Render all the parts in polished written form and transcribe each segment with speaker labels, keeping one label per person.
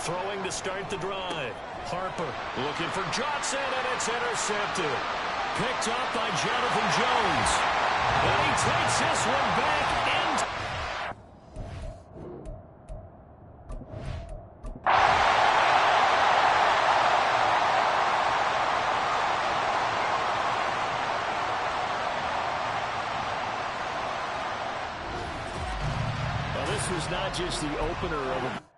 Speaker 1: Throwing to start the drive. Harper looking for Johnson, and it's intercepted. Picked up by Jonathan Jones. And he takes this one back into... Now, this was not just the opener of a...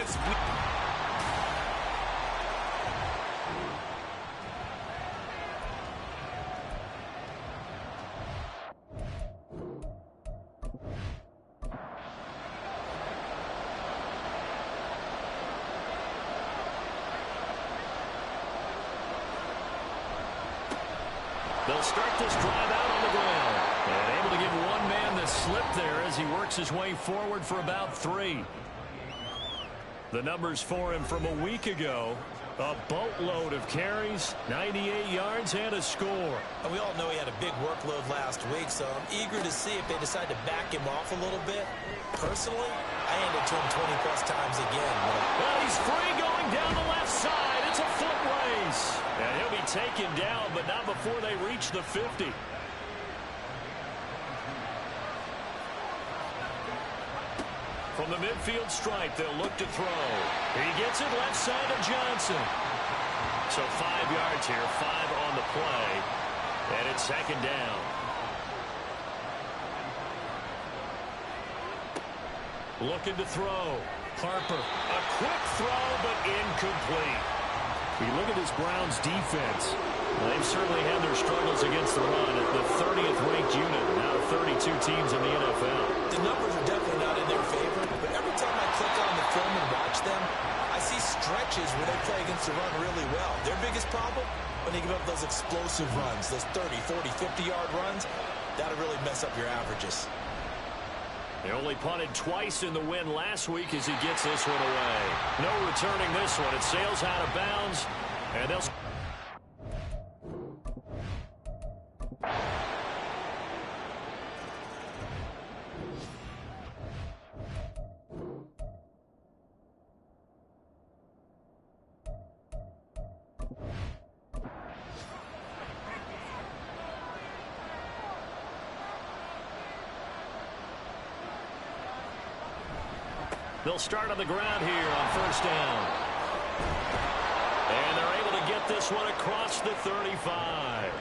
Speaker 2: defensive.
Speaker 1: They'll start this drive out on the ground. And able to give one man the slip there as he works his way forward for about 3. The numbers for him from a week ago. A boatload of carries, 98 yards, and a score.
Speaker 2: And we all know he had a big workload last week, so I'm eager to see if they decide to back him off a little bit. Personally, I hand it to him 20-plus times again.
Speaker 1: Well, he's free going down the left side. It's a foot race. And he'll be taken down, but not before they reach the 50. From the midfield stripe, they'll look to throw. He gets it left side of Johnson. So 5 yards here, 5 on the play. And it's second down. Looking to throw. Harper. A quick throw, but incomplete. We look at this Browns defense. They've certainly had their struggles against the run at the 30th ranked unit out of 32 teams in the NFL.
Speaker 2: The numbers are definitely not in their favor, but every time I click on the film and watch them, I see stretches where they play against the run really well. Their biggest problem, when they give up those explosive runs, those 30, 40, 50-yard runs, that'll really mess up your averages.
Speaker 1: They only punted twice in the win last week as he gets this one away. No returning this one. It sails out of bounds, and they'll... They'll start on the ground here on first down. And they're able to get this one across the 35.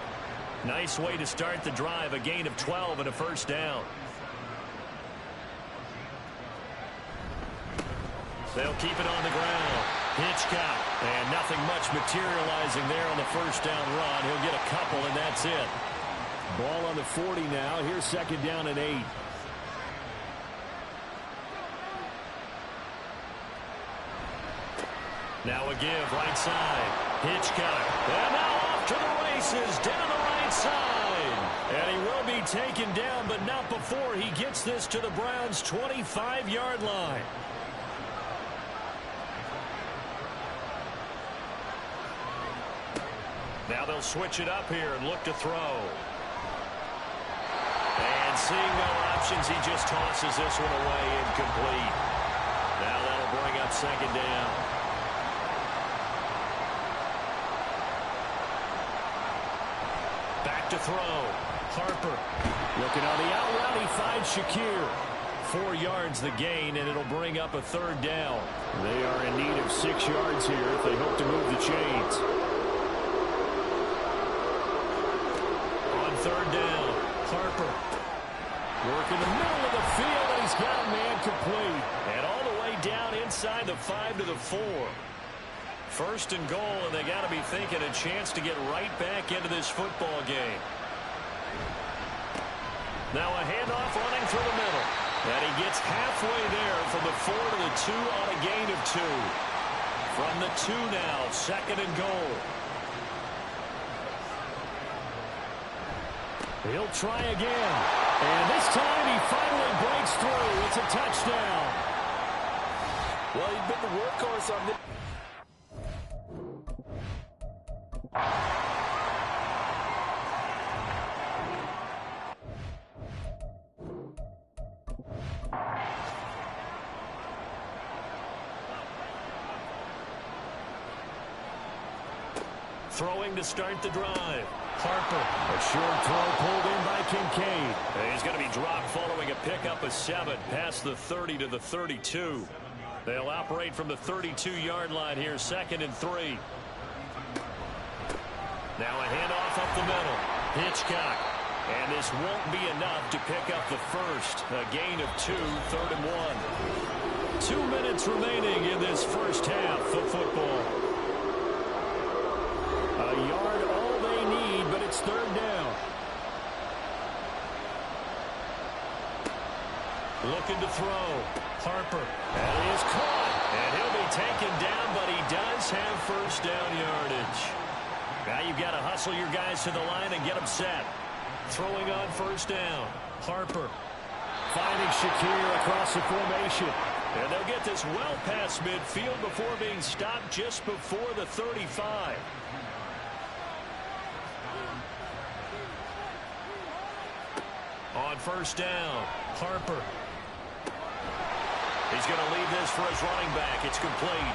Speaker 1: Nice way to start the drive, a gain of 12 and a first down. They'll keep it on the ground. Hitchcock, and nothing much materializing there on the first down run. He'll get a couple, and that's it. Ball on the 40 now. Here's second down and 8. Now a give, right side. Hitchcock. And now off to the races, down the right side. And he will be taken down, but not before he gets this to the Browns' 25-yard line. Now they'll switch it up here and look to throw. And seeing no options, he just tosses this one away, incomplete. Now that'll bring up second down. To throw. Harper looking on the out route. He finds Shakir. 4 yards the gain, and it'll bring up a third down. They are in need of 6 yards here if they hope to move the chains. On third down, Harper working the middle of the field, and he's got a man complete. And all the way down inside the 5 to the 4. First and goal, and they got to be thinking a chance to get right back into this football game. Now a handoff running through the middle. And he gets halfway there from the 4 to the 2 on a gain of 2. From the 2 now, second and goal. He'll try again. And this time he finally breaks through. It's a touchdown.
Speaker 2: Well, he's been the workhorse on this.
Speaker 1: Throwing to start the drive. Harper. A short throw pulled in by Kincaid. And he's going to be dropped following a pickup of 7 past the 30 to the 32. They'll operate from the 32-yard line here, second and 3. Now a handoff up the middle. Hitchcock. And this won't be enough to pick up the first. A gain of 2, third and 1. 2 minutes remaining in this first half of football. A yard all they need, but it's third down. Looking to throw. Harper. And he is caught. And he'll be taken down, but he does have first down yardage. Now you've got to hustle your guys to the line and get them set. Throwing on first down. Harper. Finding Shakir across the formation. And they'll get this well past midfield before being stopped just before the 35. On first down, Harper. He's going to leave this for his running back. It's complete.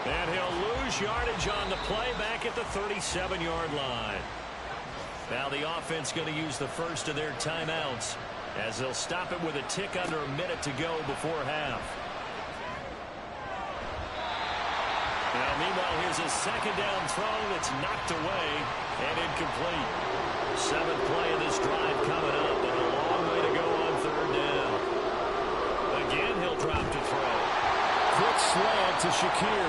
Speaker 1: And he'll lose yardage on the play back at the 37-yard line. Now the offense going to use the first of their timeouts as they'll stop it with a tick under a minute to go before half. Now, meanwhile, here's a second down throw that's knocked away and incomplete. 7th play of this drive coming up, and a long way to go on third down. Again, he'll drop to throw. Quick slant to Shakir.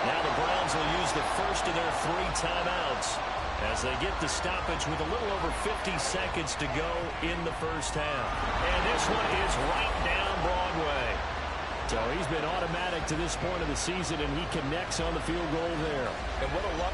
Speaker 1: Now the Browns will use the first of their 3 timeouts as they get the stoppage with a little over 50 seconds to go in the first half. And this one is right down Broadway. So he's been automatic to this point of the season, and he connects on the field goal there.
Speaker 2: And what a luck.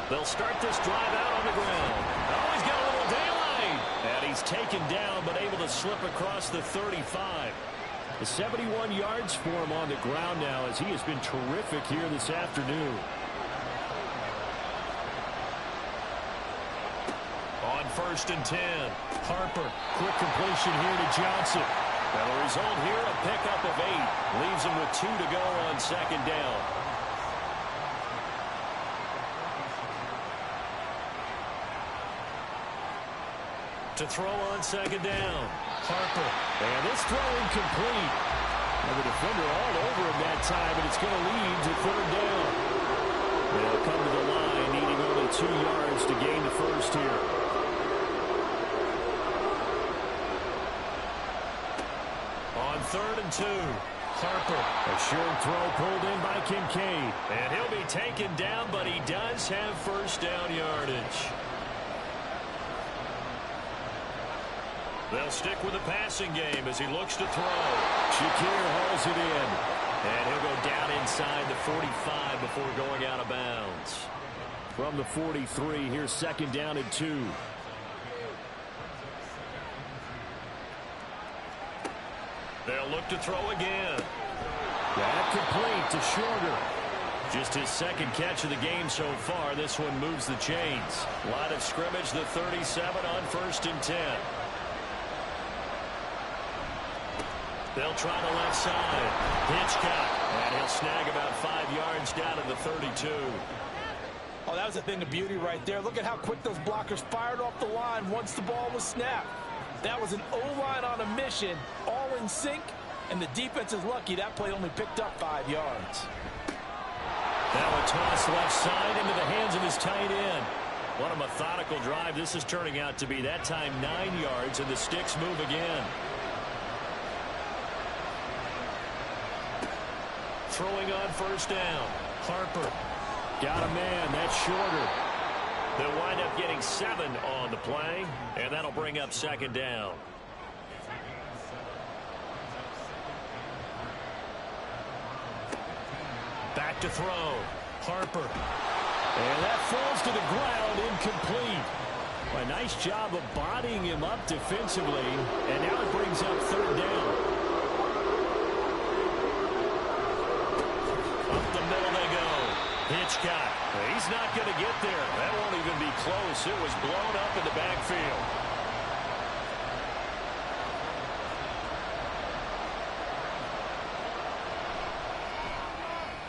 Speaker 1: They'll start this drive out on the ground. Oh, he's got a little daylight. And he's taken down, but able to slip across the 35. The 71 yards for him on the ground now, as he has been terrific here this afternoon. On first and 10, Harper. Quick completion here to Johnson. And the result here, a pickup of 8. Leaves him with 2 to go on second down. To throw on second down. Harper. And this throw incomplete. And the defender all over him that time, and it's going to lead to third down. They'll come to the line, needing only 2 yards to gain the first here. On third and 2, Harper. A short throw pulled in by Kincaid. And he'll be taken down, but he does have first down yardage. They'll stick with the passing game as he looks to throw. Shakir hauls it in. And he'll go down inside the 45 before going out of bounds. From the 43, here's second down and 2. They'll look to throw again. That complete to Shorter. Just his second catch of the game so far. This one moves the chains. Line of scrimmage, the 37 on first and 10. They'll try the left side. Hitchcock. And he'll snag about 5 yards down to the 32.
Speaker 2: Oh, that was a thing of beauty right there. Look at how quick those blockers fired off the line once the ball was snapped. That was an O-line on a mission, all in sync, and the defense is lucky that play only picked up 5 yards.
Speaker 1: Now a toss left side into the hands of his tight end. What a methodical drive this is turning out to be. That time 9 yards, and the sticks move again. Throwing on first down. Harper. Got a man. That's Shorter. They'll wind up getting 7 on the play, and that'll bring up second down. Back to throw. Harper. And that falls to the ground, incomplete. A nice job of bodying him up defensively, and now it brings up third down. Hitchcock. He's not going to get there. That won't even be close. It was blown up in the backfield.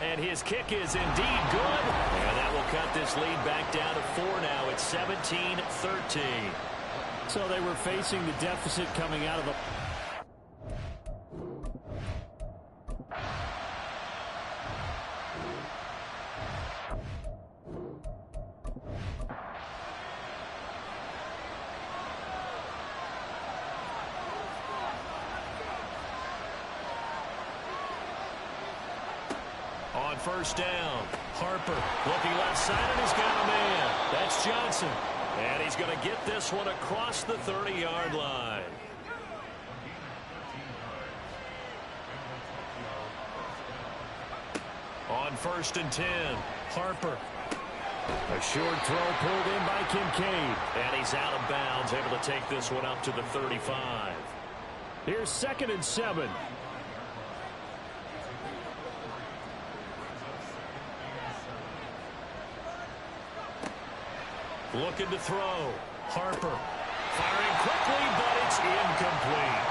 Speaker 1: And his kick is indeed good. And that will cut this lead back down to 4 now. It's 17-13. So they were facing the deficit coming out of the... On first down, Harper looking left side, and he's got a man. That's Johnson. And he's going to get this one across the 30-yard line. On first and 10, Harper. A short throw pulled in by Kincaid. And he's out of bounds, able to take this one up to the 35. Here's 2nd and 7. Looking to throw. Harper firing quickly, but it's incomplete.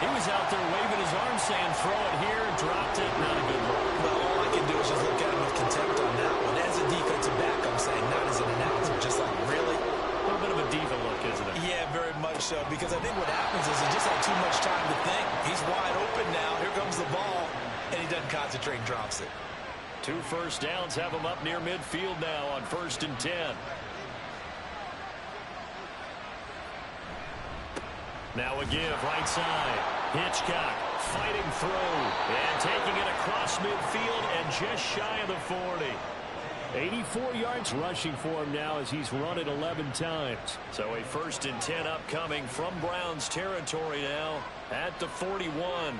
Speaker 1: He was out there waving his arm saying throw it here, dropped it. Not a good look.
Speaker 2: Well, all I can do is just look at him with contempt on that one. As a defensive back, I'm saying, not as an announcer. Just like, really?
Speaker 1: A little bit of a diva look, isn't it?
Speaker 2: Yeah, very much so. Because I think what happens is he just had too much time to think. He's wide open now. Here comes the ball. And he doesn't concentrate and drops it.
Speaker 1: 2 first downs have him up near midfield now on 1st and 10. Now a give, right side. Hitchcock fighting through and taking it across midfield and just shy of the 40. 84 yards rushing for him now as he's run it 11 times. So a 1st and 10 upcoming from Browns territory now at the 41.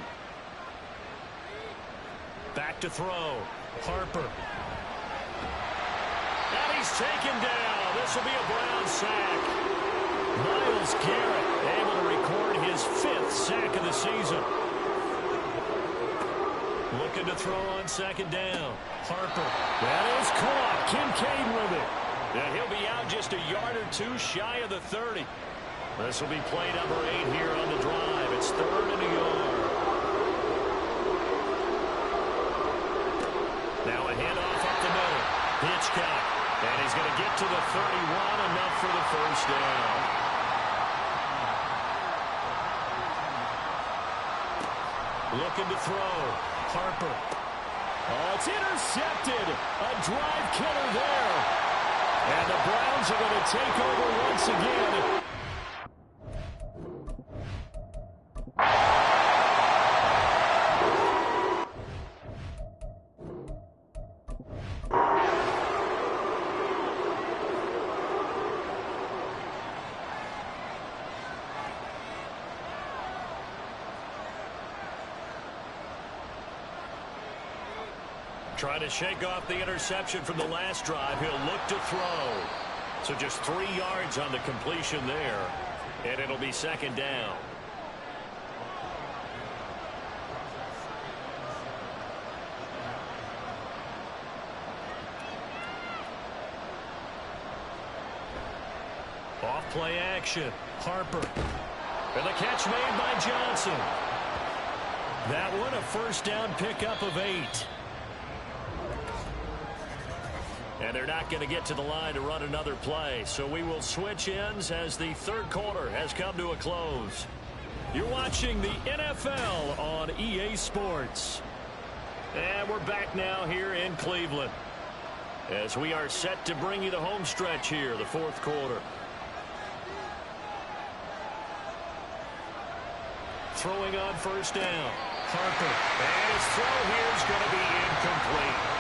Speaker 1: Back to throw. Harper. And he's taken down. This will be a Brown sack. Myles Garrett able to record his 5th sack of the season. Looking to throw on 2nd down. Harper. That is caught. Kincaid with it. And he'll be out just a yard or 2 shy of the 30. This will be play number 8 here on the drive. It's 3rd and a yard. Now a handoff up the middle. Hitchcock. And he's going to get to the 31, enough for the 1st down. Looking to throw. Harper. Oh, it's intercepted. A drive killer there. And the Browns are going to take over once again. Trying to shake off the interception from the last drive. He'll look to throw. So just 3 yards on the completion there. And it'll be 2nd down. Off play action. Harper. And the catch made by Johnson. That one a 1st down pickup of 8. And they're not going to get to the line to run another play. So we will switch ends as the 3rd quarter has come to a close. You're watching the NFL on EA Sports. And we're back now here in Cleveland as we are set to bring you the home stretch here, the 4th quarter. Throwing on 1st down. Harper. And his throw here is going to be incomplete.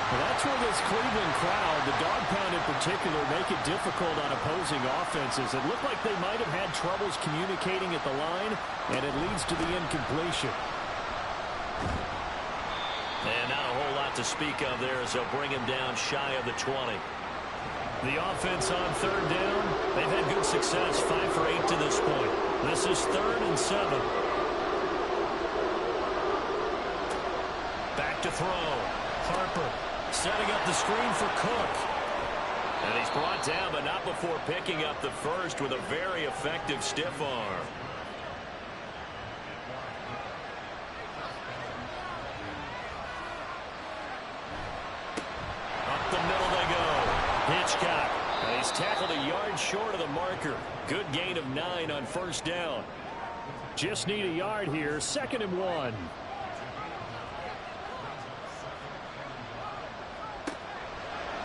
Speaker 3: Well, that's where this Cleveland crowd, the dog pound in particular, make it difficult on opposing offenses. It looked like they might have had troubles communicating at the line, and it leads to the incompletion.
Speaker 1: And not a whole lot to speak of there as they'll bring him down shy of the 20. The offense on 3rd down, they've had good success, 5 for 8 to this point. This is 3rd and 7. Back to throw. Harper. Setting up the screen for Cook. And he's brought down, but not before picking up the 1st with a very effective stiff arm. Up the middle they go. Hitchcock. And
Speaker 3: He's tackled a yard short of the marker. Good gain of 9 on first down. Just need a yard here. 2nd and 1.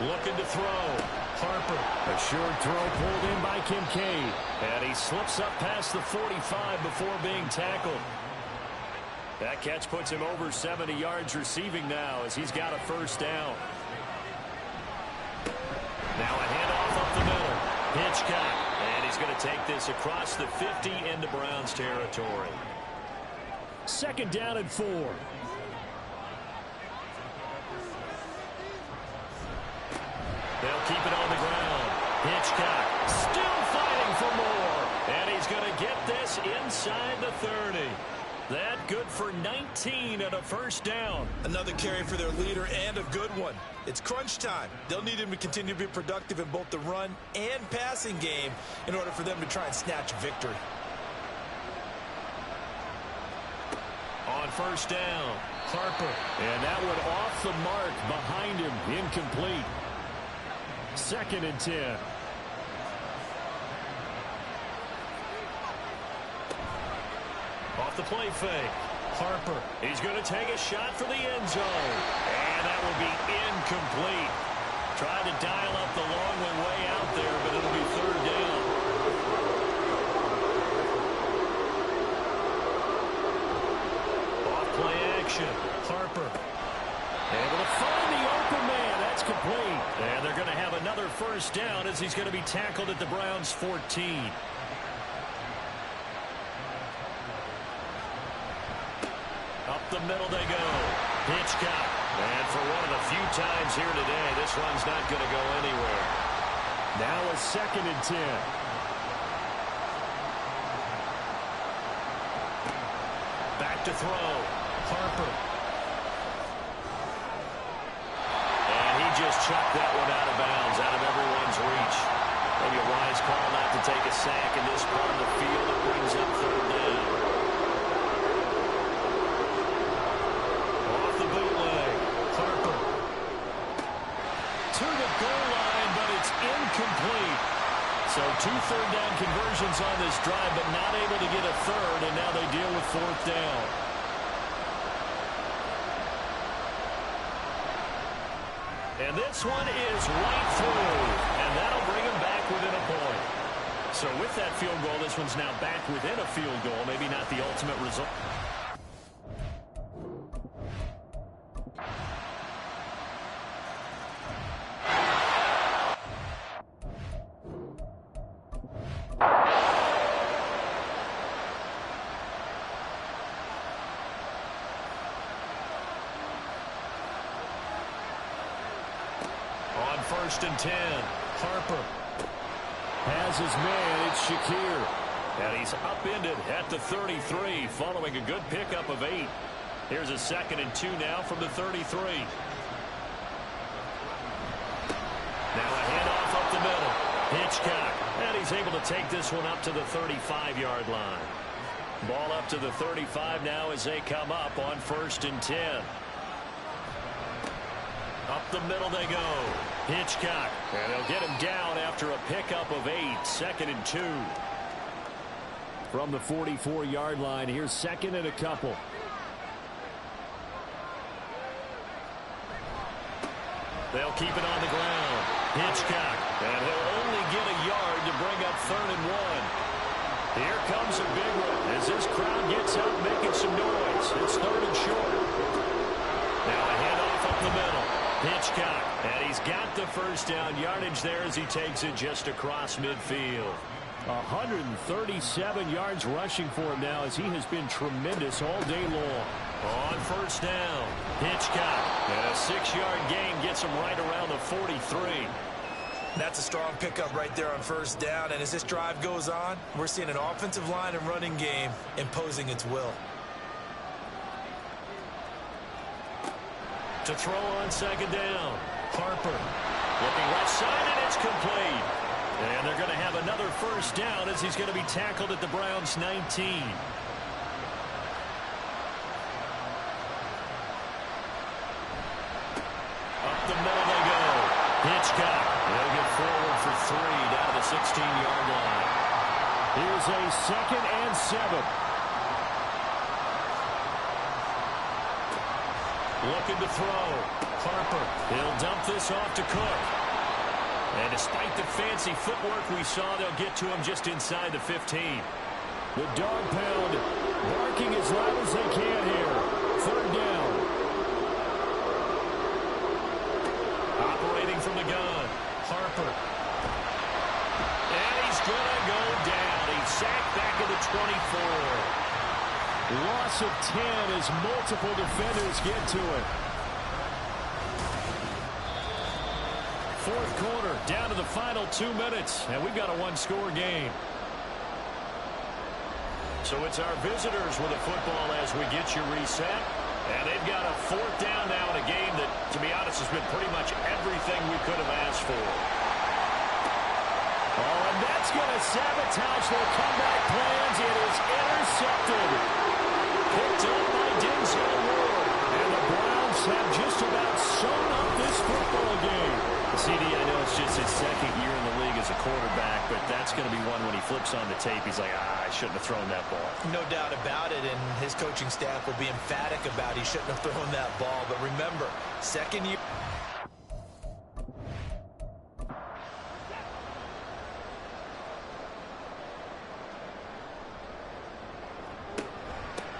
Speaker 3: Looking to throw. Harper. A short throw pulled in by Kincaid. And he slips up past the 45 before being tackled. That catch puts him over 70 yards receiving now as he's got a first down. Now a handoff up the middle. Hitchcock. And he's going to take this across the 50 into Browns territory. 2nd down and 4. They'll keep it on the ground. Hitchcock still fighting for more. And he's going to get this inside the 30. That good for 19 and a first down.
Speaker 2: Another carry for their leader and a good one. It's crunch time. They'll need him to continue to be productive in both the run and passing game in order for them to try and snatch victory.
Speaker 3: On first down, Harper. And that one off the mark behind him. Incomplete. 2nd and 10. Off the play fake. Harper. He's going to take a shot for the end zone. And that will be incomplete. Tried to dial up the long one way out there, but it'll be 3rd down. Off play action. Harper. Able to find the open man. That's complete. And they're going to have another first down as he's going to be tackled at the Browns' 14. Up the middle they go. Hitchcock. And for one of the few times here today, this run's not going to go anywhere. Now a 2nd and 10. Back to throw. Harper. And he just chucked that one out of bounds, out of everyone's reach. Maybe a wise call not to take a sack in this part of the field. It brings up 3rd down. Incomplete. So 2 third down conversions on this drive, but not able to get a 3rd, and now they deal with 4th down. And this one is right through, and that'll bring him back within a point. So with that field goal, this one's now back within a field goal, maybe not the ultimate result. On 1st and 10, Harper has his man. It's Shakir. And he's upended at the 33 following a good pickup of 8. Here's a 2nd and 2 now from the 33. Now a handoff up the middle. Hitchcock. And he's able to take this one up to the 35-yard line. Ball up to the 35 now as they come up on 1st and 10. Up the middle they go. Hitchcock. And they'll get him down after a pickup of 8. 2nd and 2. From the 44-yard line, here's 2nd and a couple. They'll keep it on the ground. Hitchcock. And he'll only get a yard to bring up 3rd and 1. Here comes a big one as this crowd gets out making some noise. It's 3rd and short. Now a handoff up the middle. Hitchcock, and he's got the first down yardage there as he takes it just across midfield. 137 yards rushing for him now as he has been tremendous all day long. On 1st down, Hitchcock, and a 6-yard gain gets him right around the 43.
Speaker 2: That's a strong pickup right there on 1st down, and as this drive goes on, we're seeing an offensive line and running game imposing its will.
Speaker 3: To throw on 2nd down, Harper looking left side, and it's complete. And they're going to have another first down as he's going to be tackled at the Browns' 19. Up the middle they go.
Speaker 1: Hitchcock. They'll get forward for 3 down to the 16-yard line.
Speaker 3: Here's a 2nd and 7.
Speaker 1: Looking to throw. Harper. He'll dump this off to Cook. And despite the fancy footwork we saw, they'll get to him just inside the 15.
Speaker 3: The dog pound barking as loud as they can here. 3rd down.
Speaker 1: Operating from the gun. Harper. And he's going to go down. He's sacked back at the 24.
Speaker 3: Loss of 10 as multiple defenders get to it.
Speaker 1: 4th quarter, down to the final 2 minutes, and we've got a 1-score game. So it's our visitors with a football as we get you reset. And they've got a 4th down now in a game that, to be honest, has been pretty much everything we could have asked for.
Speaker 3: Oh, and that's going to sabotage their comeback plans. It is intercepted.
Speaker 1: Picked up by Denzel Ward.
Speaker 3: And the Browns have just about sewn up this football game.
Speaker 1: CD, I know it's just his 2nd year in the league as a quarterback, but that's going to be one when he flips on the tape, he's like, I shouldn't have thrown that ball.
Speaker 2: No doubt about it, and his coaching staff will be emphatic about he shouldn't have thrown that ball. But remember, 2nd year.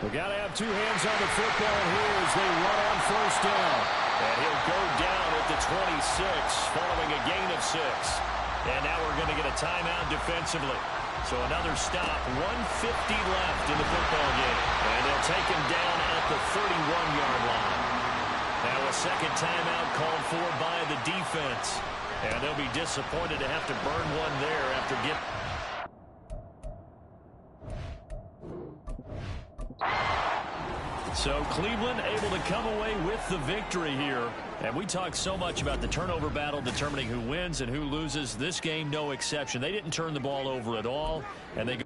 Speaker 3: We got to have 2 hands on the football here as they run on 1st down.
Speaker 1: And he'll go down at the 26 following a gain of 6. And now we're going to get a timeout defensively. So another stop, 1:50 left in the football game. And they'll take him down at the 31-yard line. Now a 2nd timeout called for by the defense. And they'll be disappointed to have to burn one there after getting...
Speaker 3: So Cleveland able to come away with the victory here. And we talked so much about the turnover battle determining who wins and who loses. This game, no exception. They didn't turn the ball over at all. And they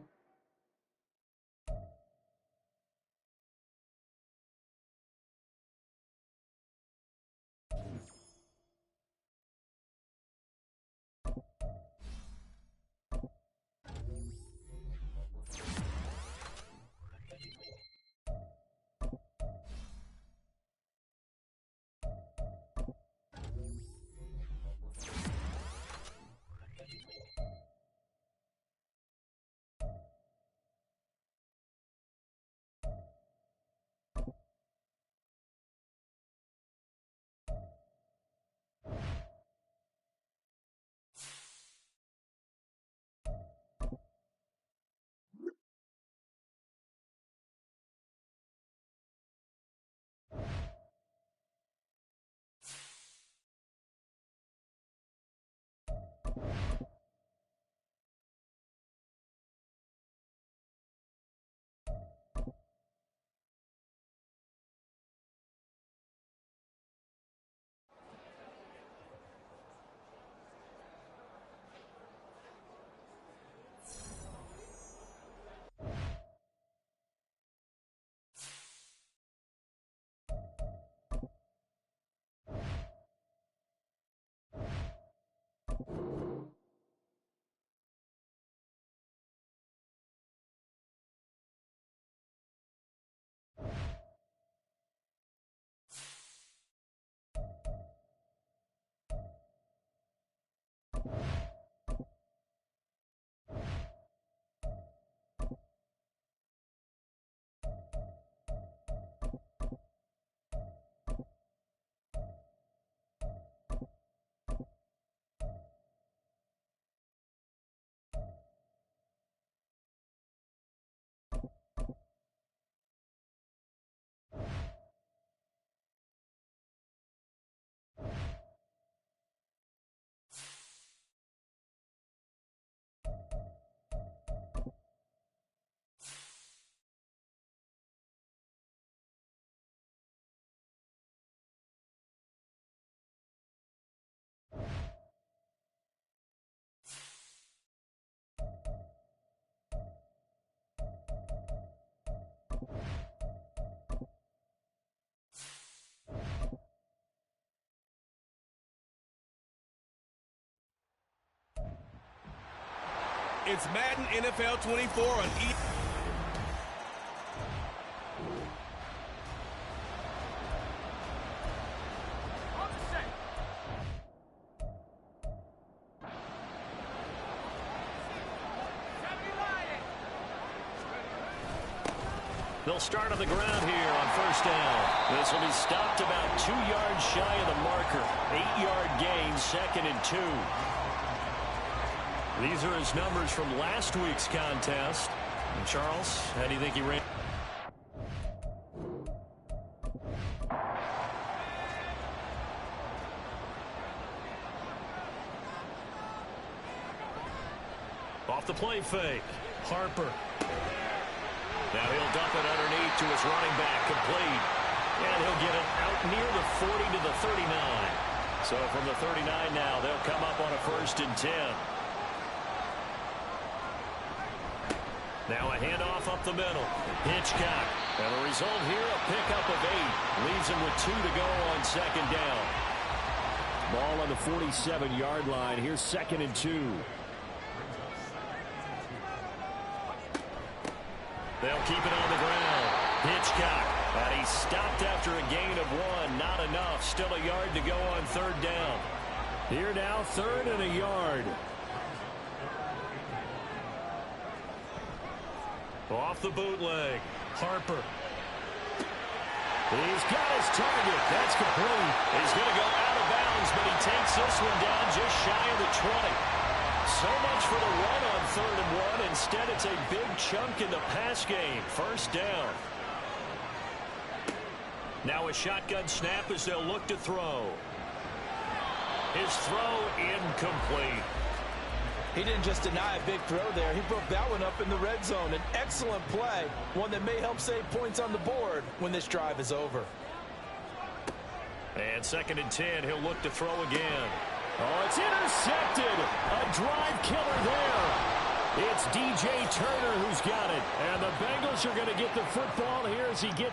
Speaker 4: It's Madden NFL 24 on E.
Speaker 3: They'll start on the ground here on first down. This will be stopped about 2 yards shy of the marker. 8-yard gain, 2nd and 2. These are his numbers from last week's contest. And Charles, how do you think he ran? Off the play fake. Harper. Now he'll dump it underneath to his running back, complete. And he'll get it out near the 40 to the 39. So from the 39 now, they'll come up on a 1st and 10. Now a handoff up the middle. Hitchcock. And the result here, a pickup of 8. Leaves him with 2 to go on 2nd down. Ball on the 47-yard line. Here's 2nd and 2. They'll keep it on the ground. Hitchcock. And he's stopped after a gain of 1. Not enough. Still a yard to go on 3rd down. Here now, 3rd and a yard. Off the bootleg. Harper. He's got his target. That's complete. He's going to go out of bounds, but he takes this one down just shy of the 20. So much for the run on 3rd and 1. Instead, it's a big chunk in the pass game. 1st down. Now a shotgun snap as they'll look to throw. His throw incomplete.
Speaker 2: He didn't just deny a big throw there. He broke that one up in the red zone. An excellent play. One that may help save points on the board when this drive is over.
Speaker 3: And 2nd and 10. He'll look to throw again. Oh, it's intercepted. A drive killer there. It's DJ Turner who's got it. And the Bengals are going to get the football here as he gets...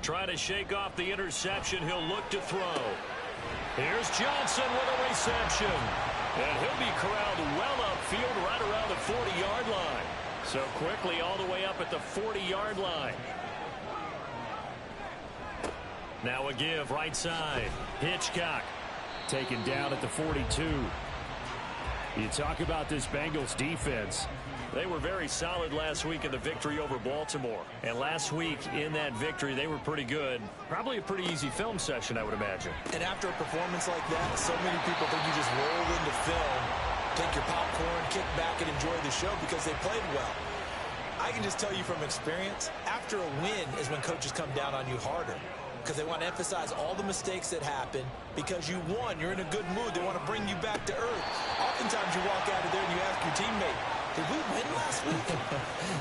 Speaker 3: Trying to shake off the interception. He'll look to throw. Here's Johnson with a reception. And he'll be corralled well upfield right around the 40-yard line. So quickly all the way up at the 40-yard line. Now a give right side. Hitchcock taken down at the 42. You talk about this Bengals defense. They were very solid last week in the victory over Baltimore. And last week in that victory, they were pretty good. Probably a pretty easy film session, I would imagine.
Speaker 2: And after a performance like that, so many people think you just roll into film, take your popcorn, kick back, and enjoy the show because they played well. I can just tell you from experience, after a win is when coaches come down on you harder because they want to emphasize all the mistakes that happen. Because you won, you're in a good mood. They want to bring you back to earth. Oftentimes you walk out of there and you ask your teammate, did we win last week?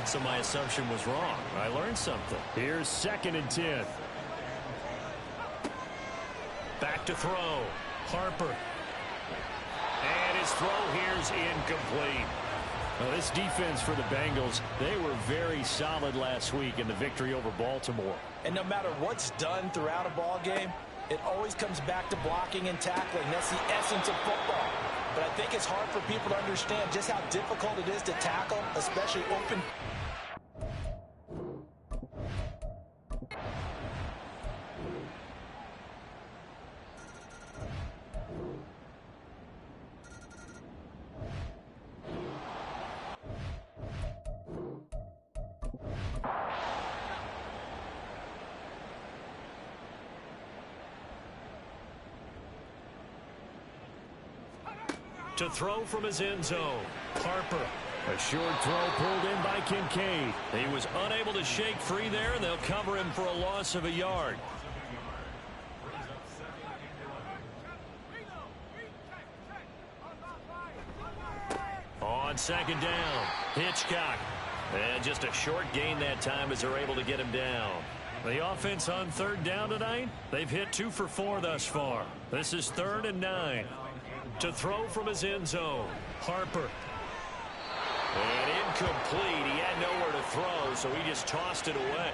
Speaker 3: So my assumption was wrong. I learned something. Here's 2nd and 10. Back to throw. Harper. And his throw here's incomplete. Now, this defense for the Bengals, they were very solid last week in the victory over Baltimore.
Speaker 2: And no matter what's done throughout a ball game, it always comes back to blocking and tackling. That's the essence of football. But I think it's hard for people to understand just how difficult it is to tackle, especially open.
Speaker 3: To throw from his end zone. Harper. A short throw pulled in by Kincaid. He was unable to shake free there, and they'll cover him for a loss of a yard. On 2nd down, Hitchcock. And just a short gain that time as they're able to get him down. The offense on 3rd down tonight, they've hit 2 for 4 thus far. This is 3rd and 9.
Speaker 1: To throw from his end zone, Harper. And incomplete. He had nowhere to throw, so he just tossed it away.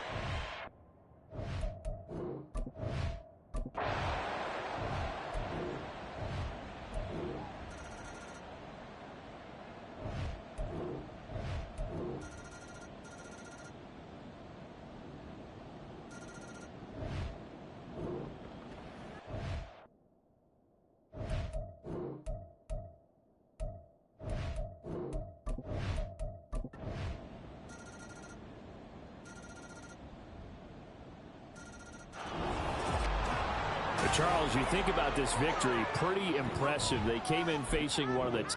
Speaker 3: Charles, you think about this victory, pretty impressive. They came in facing one of the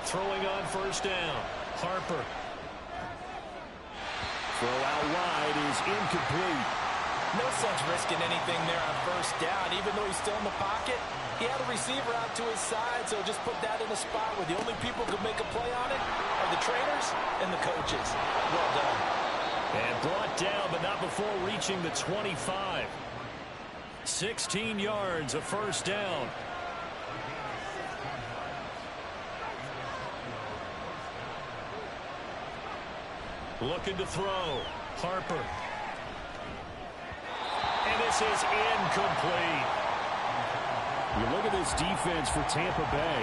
Speaker 1: Throwing on first down. Harper.
Speaker 3: Throw out wide is incomplete.
Speaker 2: No sense risking anything there on first down. Even though he's still in the pocket, he had a receiver out to his side, so just put that in a spot where the only people who could make a play on it are the trainers and the coaches. Well done.
Speaker 1: And brought down, but not before reaching the 25. 16 yards, a first down. Looking to throw. Harper. And this is incomplete.
Speaker 3: You look at this defense for Tampa Bay.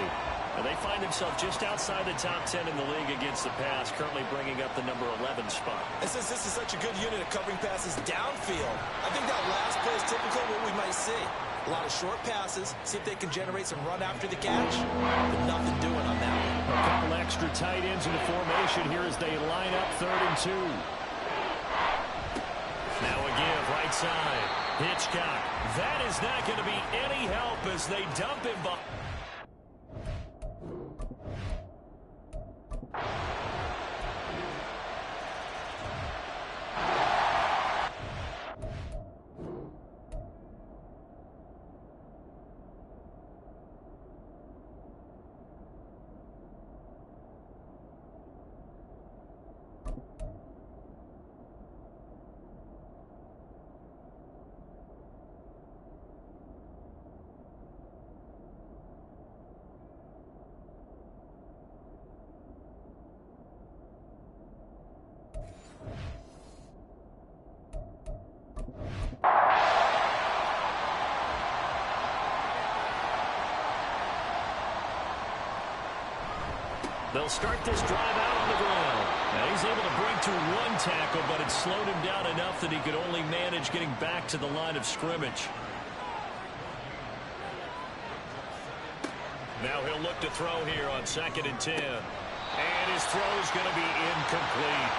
Speaker 1: And they find themselves just outside the top 10 in the league against the pass, currently bringing up the number 11 spot.
Speaker 2: And since this is such a good unit of covering passes downfield, I think that last play is typical of what we might see. A lot of short passes, see if they can generate some run after the catch, but nothing doing on that one.
Speaker 3: A couple extra tight ends in the formation here as they line up 3rd and 2.
Speaker 1: Now a give, right side. Hitchcock. That is not going to be any help as they dump him behind. They'll start this drive out on the ground. Now he's able to break to one tackle, but it slowed him down enough that he could only manage getting back to the line of scrimmage. Now he'll look to throw here on 2nd and 10. And his throw is going to be incomplete.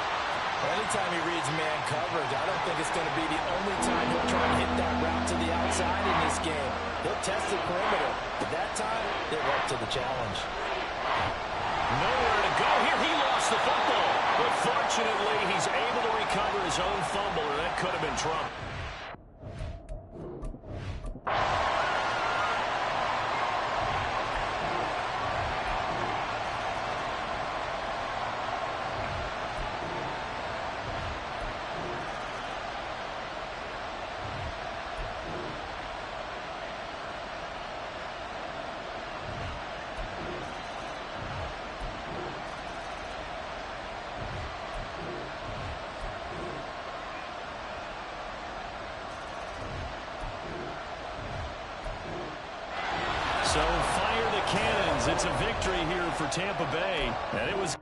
Speaker 2: Anytime he reads man coverage, I don't think it's going to be the only time he'll try and hit that route to the outside in this game. He'll test the perimeter, but that time, they're up to the challenge.
Speaker 1: Nowhere to go here. He lost the football. But fortunately, he's able to recover his own fumble, or that could have been trouble. So fire the cannons. It's a victory here for Tampa Bay. And it was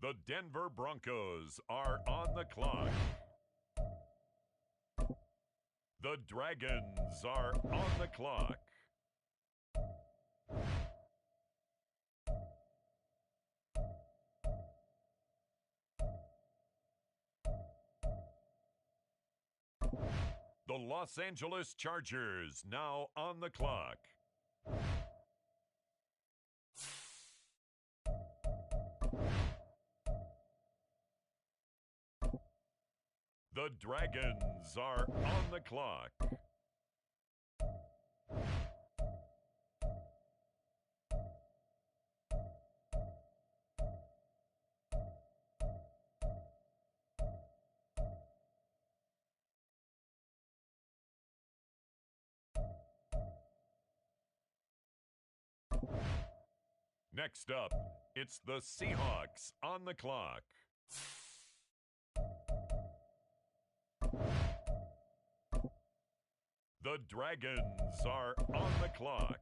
Speaker 5: The Denver Broncos are on the clock. The Dragons are on the clock. The Los Angeles Chargers now on the clock. The Dragons are on the clock. Next up, it's the Seahawks on the clock. The Dragons are on the clock.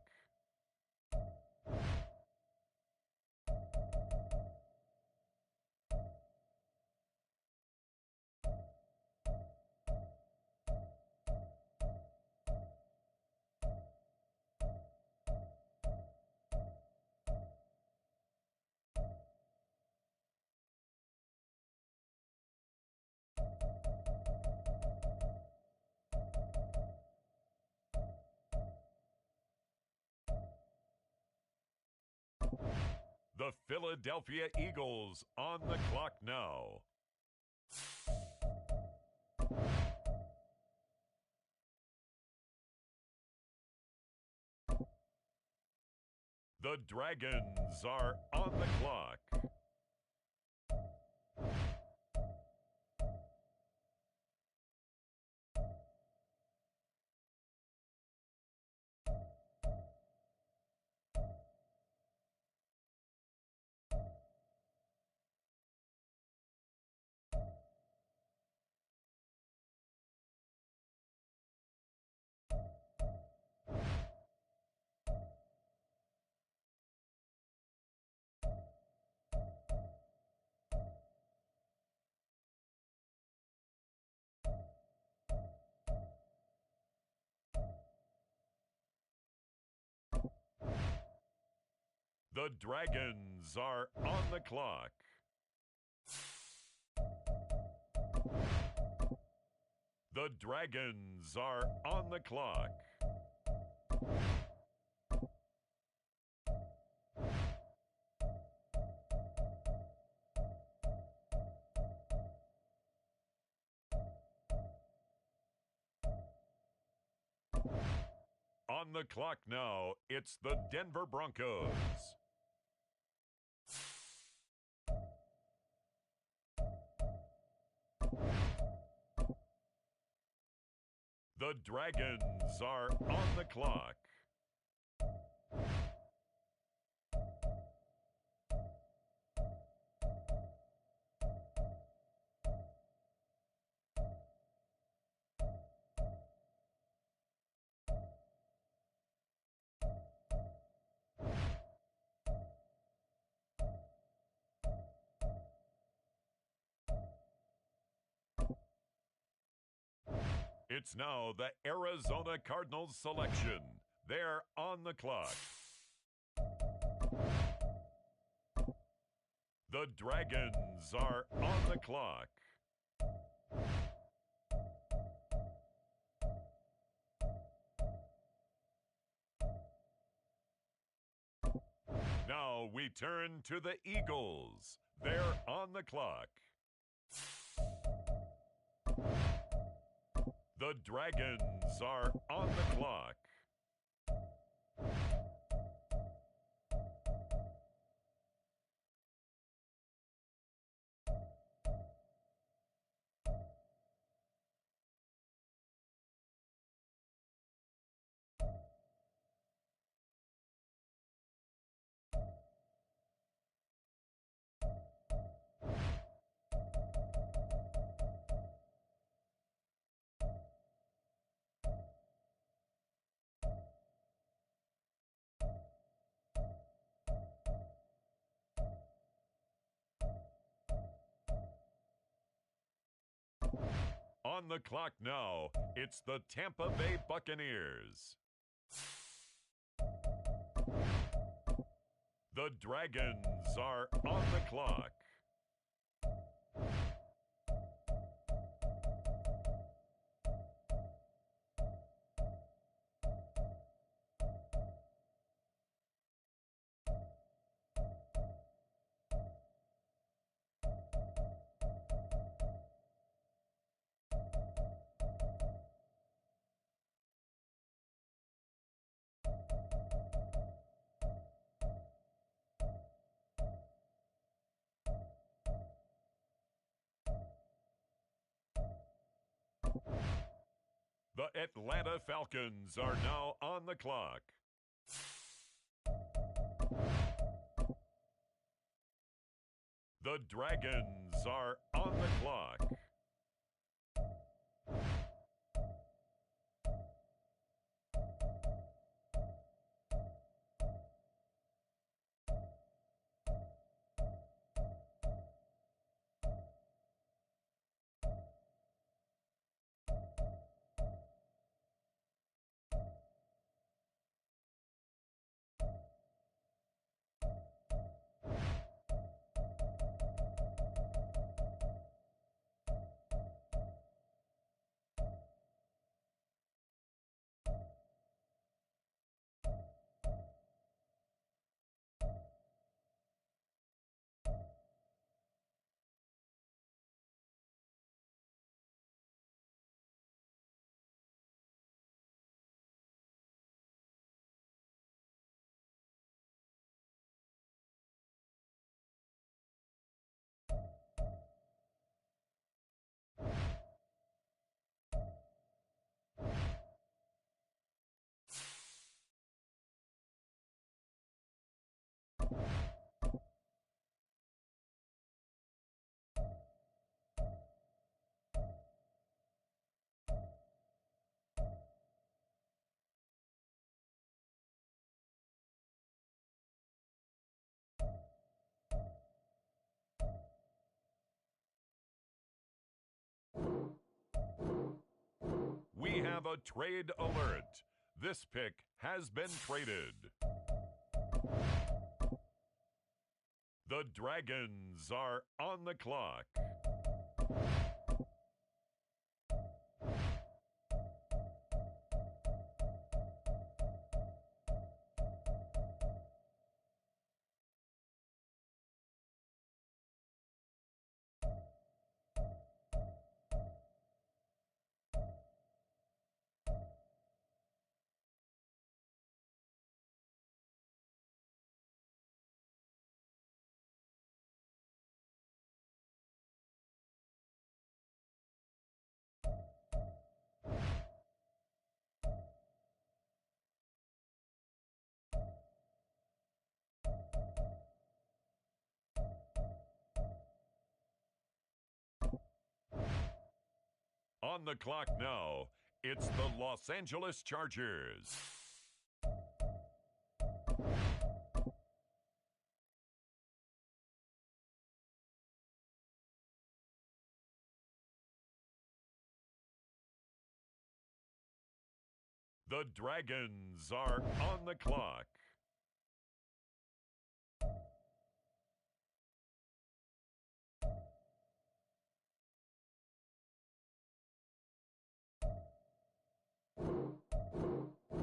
Speaker 5: The Philadelphia Eagles on the clock now. The Dragons are on the clock. The Dragons are on the clock. The Dragons are on the clock. On the clock now, it's the Denver Broncos. The Dragons are on the clock. It's now the Arizona Cardinals selection. They're on the clock. The Dragons are on the clock. Now we turn to the Eagles. They're on the clock. The Dragons are on the clock. On the clock now, it's the Tampa Bay Buccaneers. The Dragons are on the clock. The Atlanta Falcons are now on the clock. The Dragons are on the clock. We have a trade alert. This pick has been traded. The Dragons are on the clock. On the clock now, it's the Los Angeles Chargers. The Dragons are on the clock.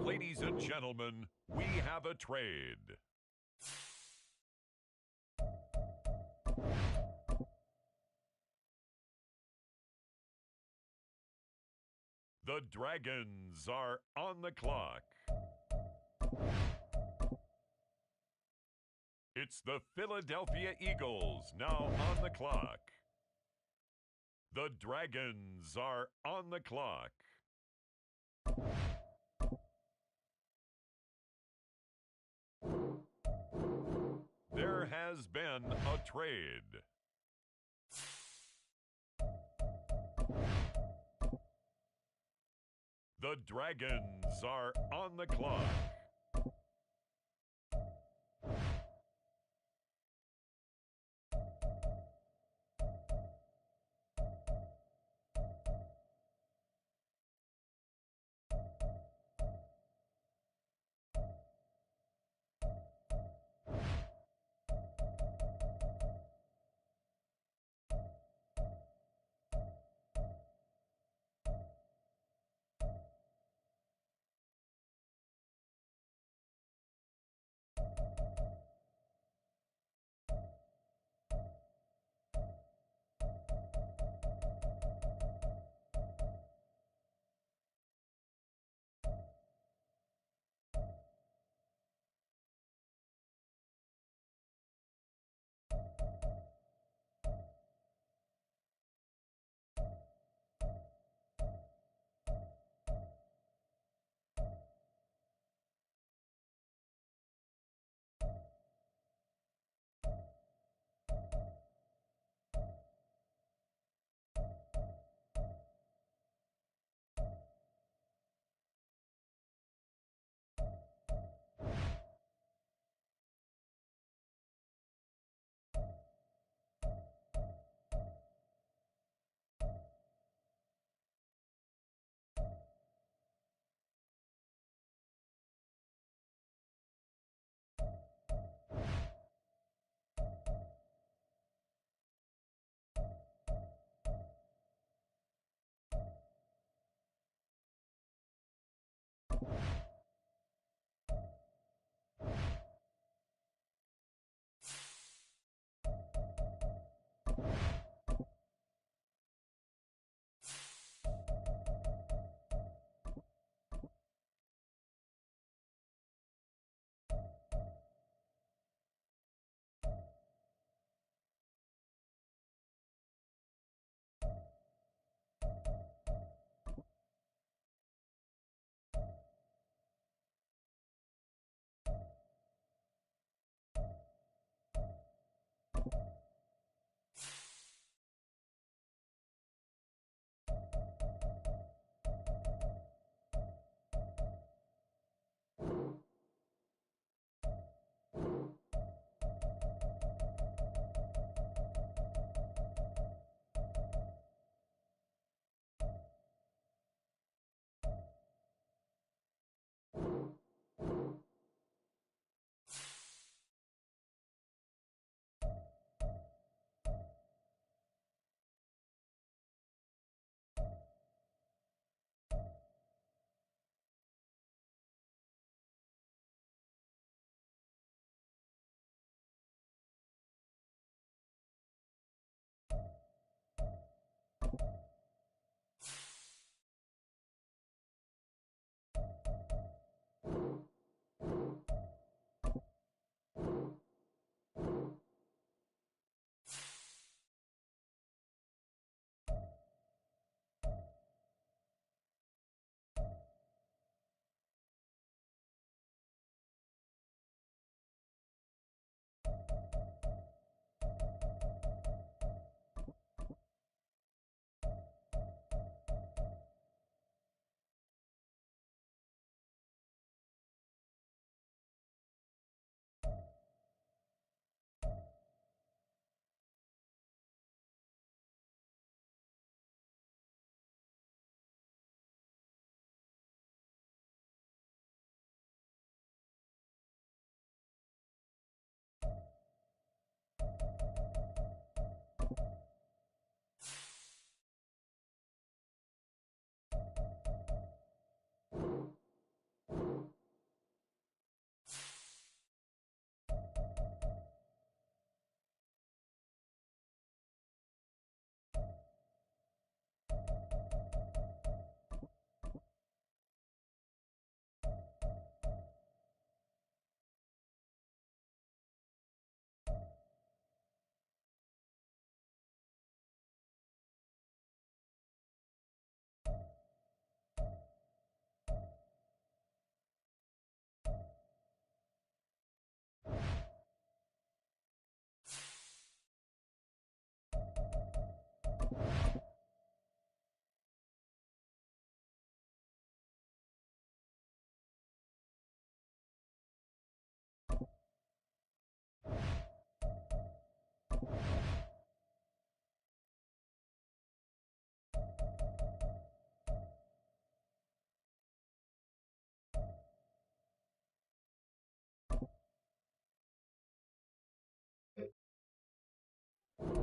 Speaker 5: Ladies and gentlemen, we have a trade. The Dragons are on the clock. It's the Philadelphia Eagles now on the clock. The Dragons are on the clock. There has been a trade. The Dragons are on the clock.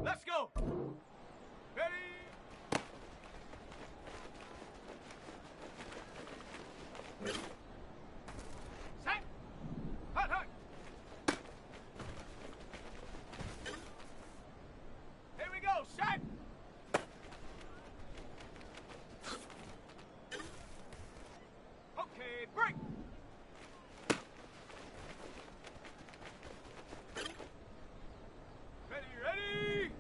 Speaker 4: Let's go. Ready? Set. Hot, hot. Here we go. Set. Okay, break. Ready, ready.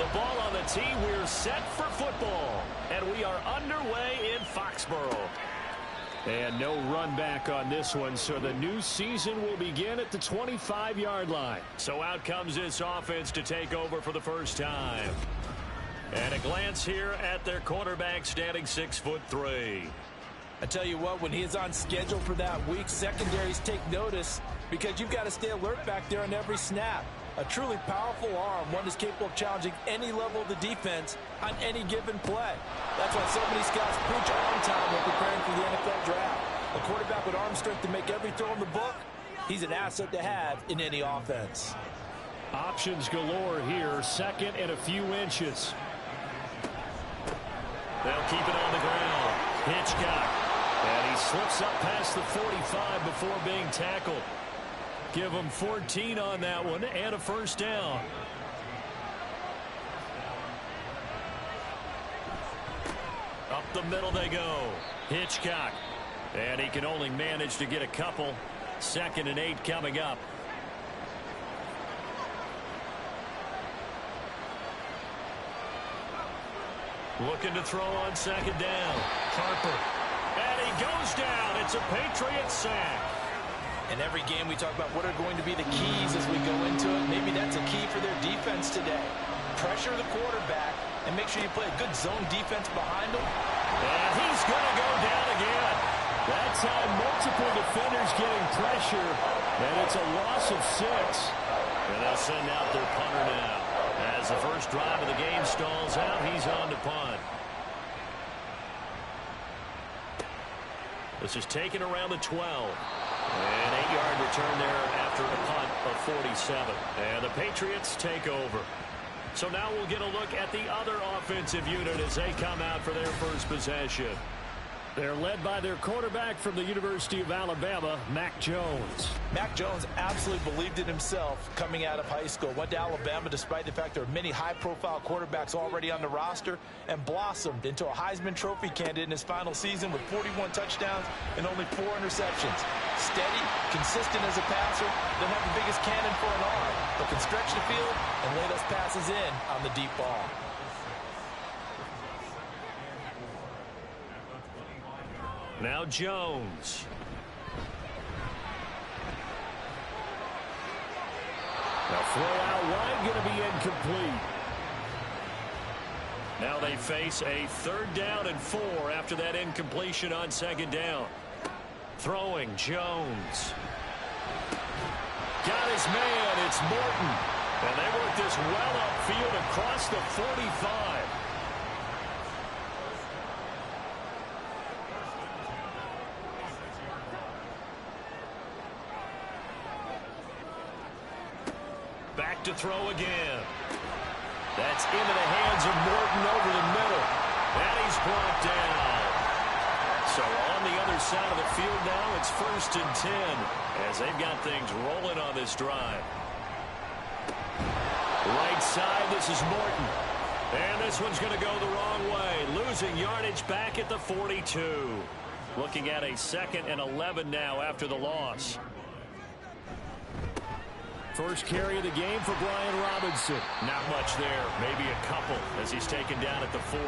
Speaker 3: The ball on the tee. We're set for football. And we are underway in Foxborough. And no run back on this one, so the new season will begin at the 25-yard line. So out comes this offense to take over for the first time. And a glance here at their quarterback, standing 6'3".
Speaker 2: I tell you what, when he is on schedule for that week, secondaries take notice because you've got to stay alert back there on every snap. A truly powerful arm, one is capable of challenging any level of the defense on any given play. That's why so many scouts preach arm time when preparing for the NFL draft. A quarterback with arm strength to make every throw in the book, he's an asset to have in any offense.
Speaker 3: Options galore here, second and a few inches. They'll keep it on the ground. Hitchcock. And he slips up past the 45 before being tackled. Give him 14 on that one and a first down. Up the middle they go. Hitchcock. And he can only manage to get a couple. 2nd and 8 coming up. Looking to throw on 2nd down. Harper. And he goes down. It's a Patriots sack.
Speaker 2: In every game we talk about what are going to be the keys as we go into it. Maybe that's a key for their defense today. Pressure the quarterback and make sure you play a good zone defense behind him.
Speaker 3: And he's going to go down again. That time multiple defenders getting pressure. And it's a loss of 6. And they'll send out their punter now. As the first drive of the game stalls out, he's on to punt. This is taken around the 12. An 8-yard return there after a punt of 47. And the Patriots take over. So now we'll get a look at the other offensive unit as they come out for their first possession. They're led by their quarterback from the University of Alabama, Mac Jones.
Speaker 2: Mac Jones absolutely believed in himself coming out of high school. Went to Alabama despite the fact there are many high-profile quarterbacks already on the roster, and blossomed into a Heisman Trophy candidate in his final season with 41 touchdowns and only 4 interceptions. Steady, consistent as a passer, doesn't have the biggest cannon for an arm, but can stretch the field and lay those passes in on the deep ball.
Speaker 3: Now Jones. Now throw out wide, going to be incomplete. Now they face a 3rd down and 4 after that incompletion on 2nd down. Throwing, Jones. Got his man, it's Morton. And they work this well upfield across the 45. Back to throw again. That's into the hands of Morton over the middle. And he's brought down. So on the other side of the field now, it's 1st and 10 as they've got things rolling on this drive. Right side, this is Morton. And this one's going to go the wrong way. Losing yardage back at the 42. Looking at a 2nd and 11 now after the loss. First carry of the game for Brian Robinson. Not much there. Maybe a couple as he's taken down at the 40.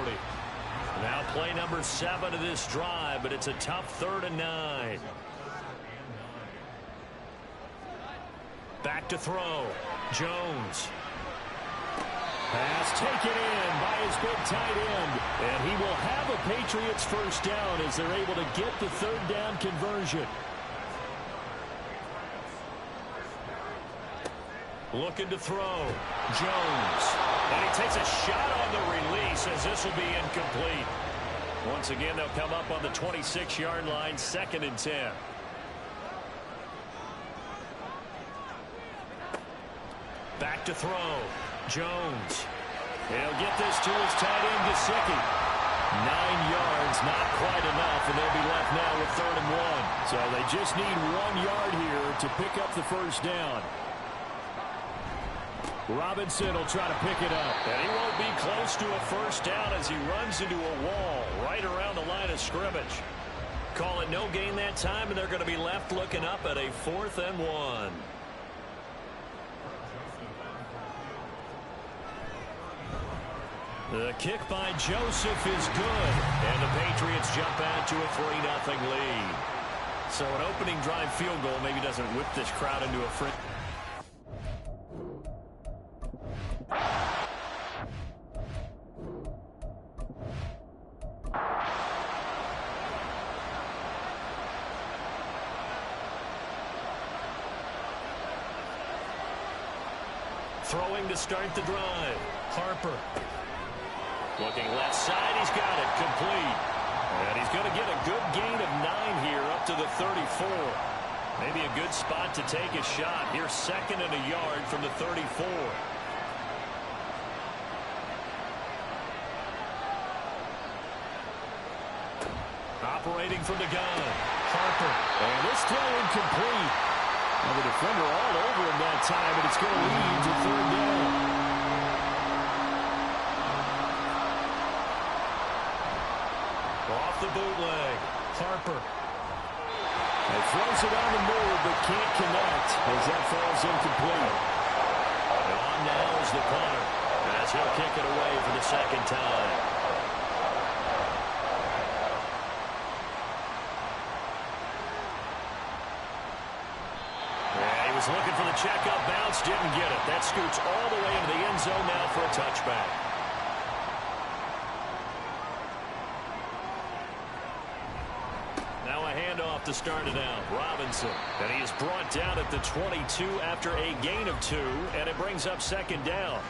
Speaker 3: Now play number 7 of this drive, but it's a tough 3rd and 9. Back to throw. Jones. Pass taken in by his big tight end. And he will have a Patriots first down as they're able to get the 3rd down conversion. Looking to throw. Jones. And he takes a shot on the release as this will be incomplete. Once again, they'll come up on the 26-yard line, 2nd and 10. Back to throw. Jones. He'll get this to his tight end, Gesicki. 9 yards, not quite enough, and they'll be left now with 3rd and 1. So they just need 1 yard here to pick up the first down. Robinson will try to pick it up. And he won't be close to a first down as he runs into a wall right around the line of scrimmage. Call it no gain that time, and they're going to be left looking up at a 4th and 1. The kick by Joseph is good. And the Patriots jump out to a 3-0 lead. So an opening drive field goal maybe doesn't whip this crowd into a frenzy. Throwing to start the drive. Harper. Looking left side. He's got it. Complete. And he's going to get a good gain of 9 here up to the 34. Maybe a good spot to take a shot. Here's 2nd and a yard from the 34. Operating from the gun. Harper. And this throw incomplete. Well, the defender all over him that time, but it's going to lead to 3rd down. Off the bootleg. Harper. He throws it on the move, but can't connect as that falls incomplete. And on now is the punter, as he'll kick it away for the 2nd time. Looking for the checkup bounce, didn't get it. That scoots all the way into the end zone now for a touchback. Now a handoff to start it out. Robinson. And he is brought down at the 22 after a gain of 2, and it brings up 2nd down.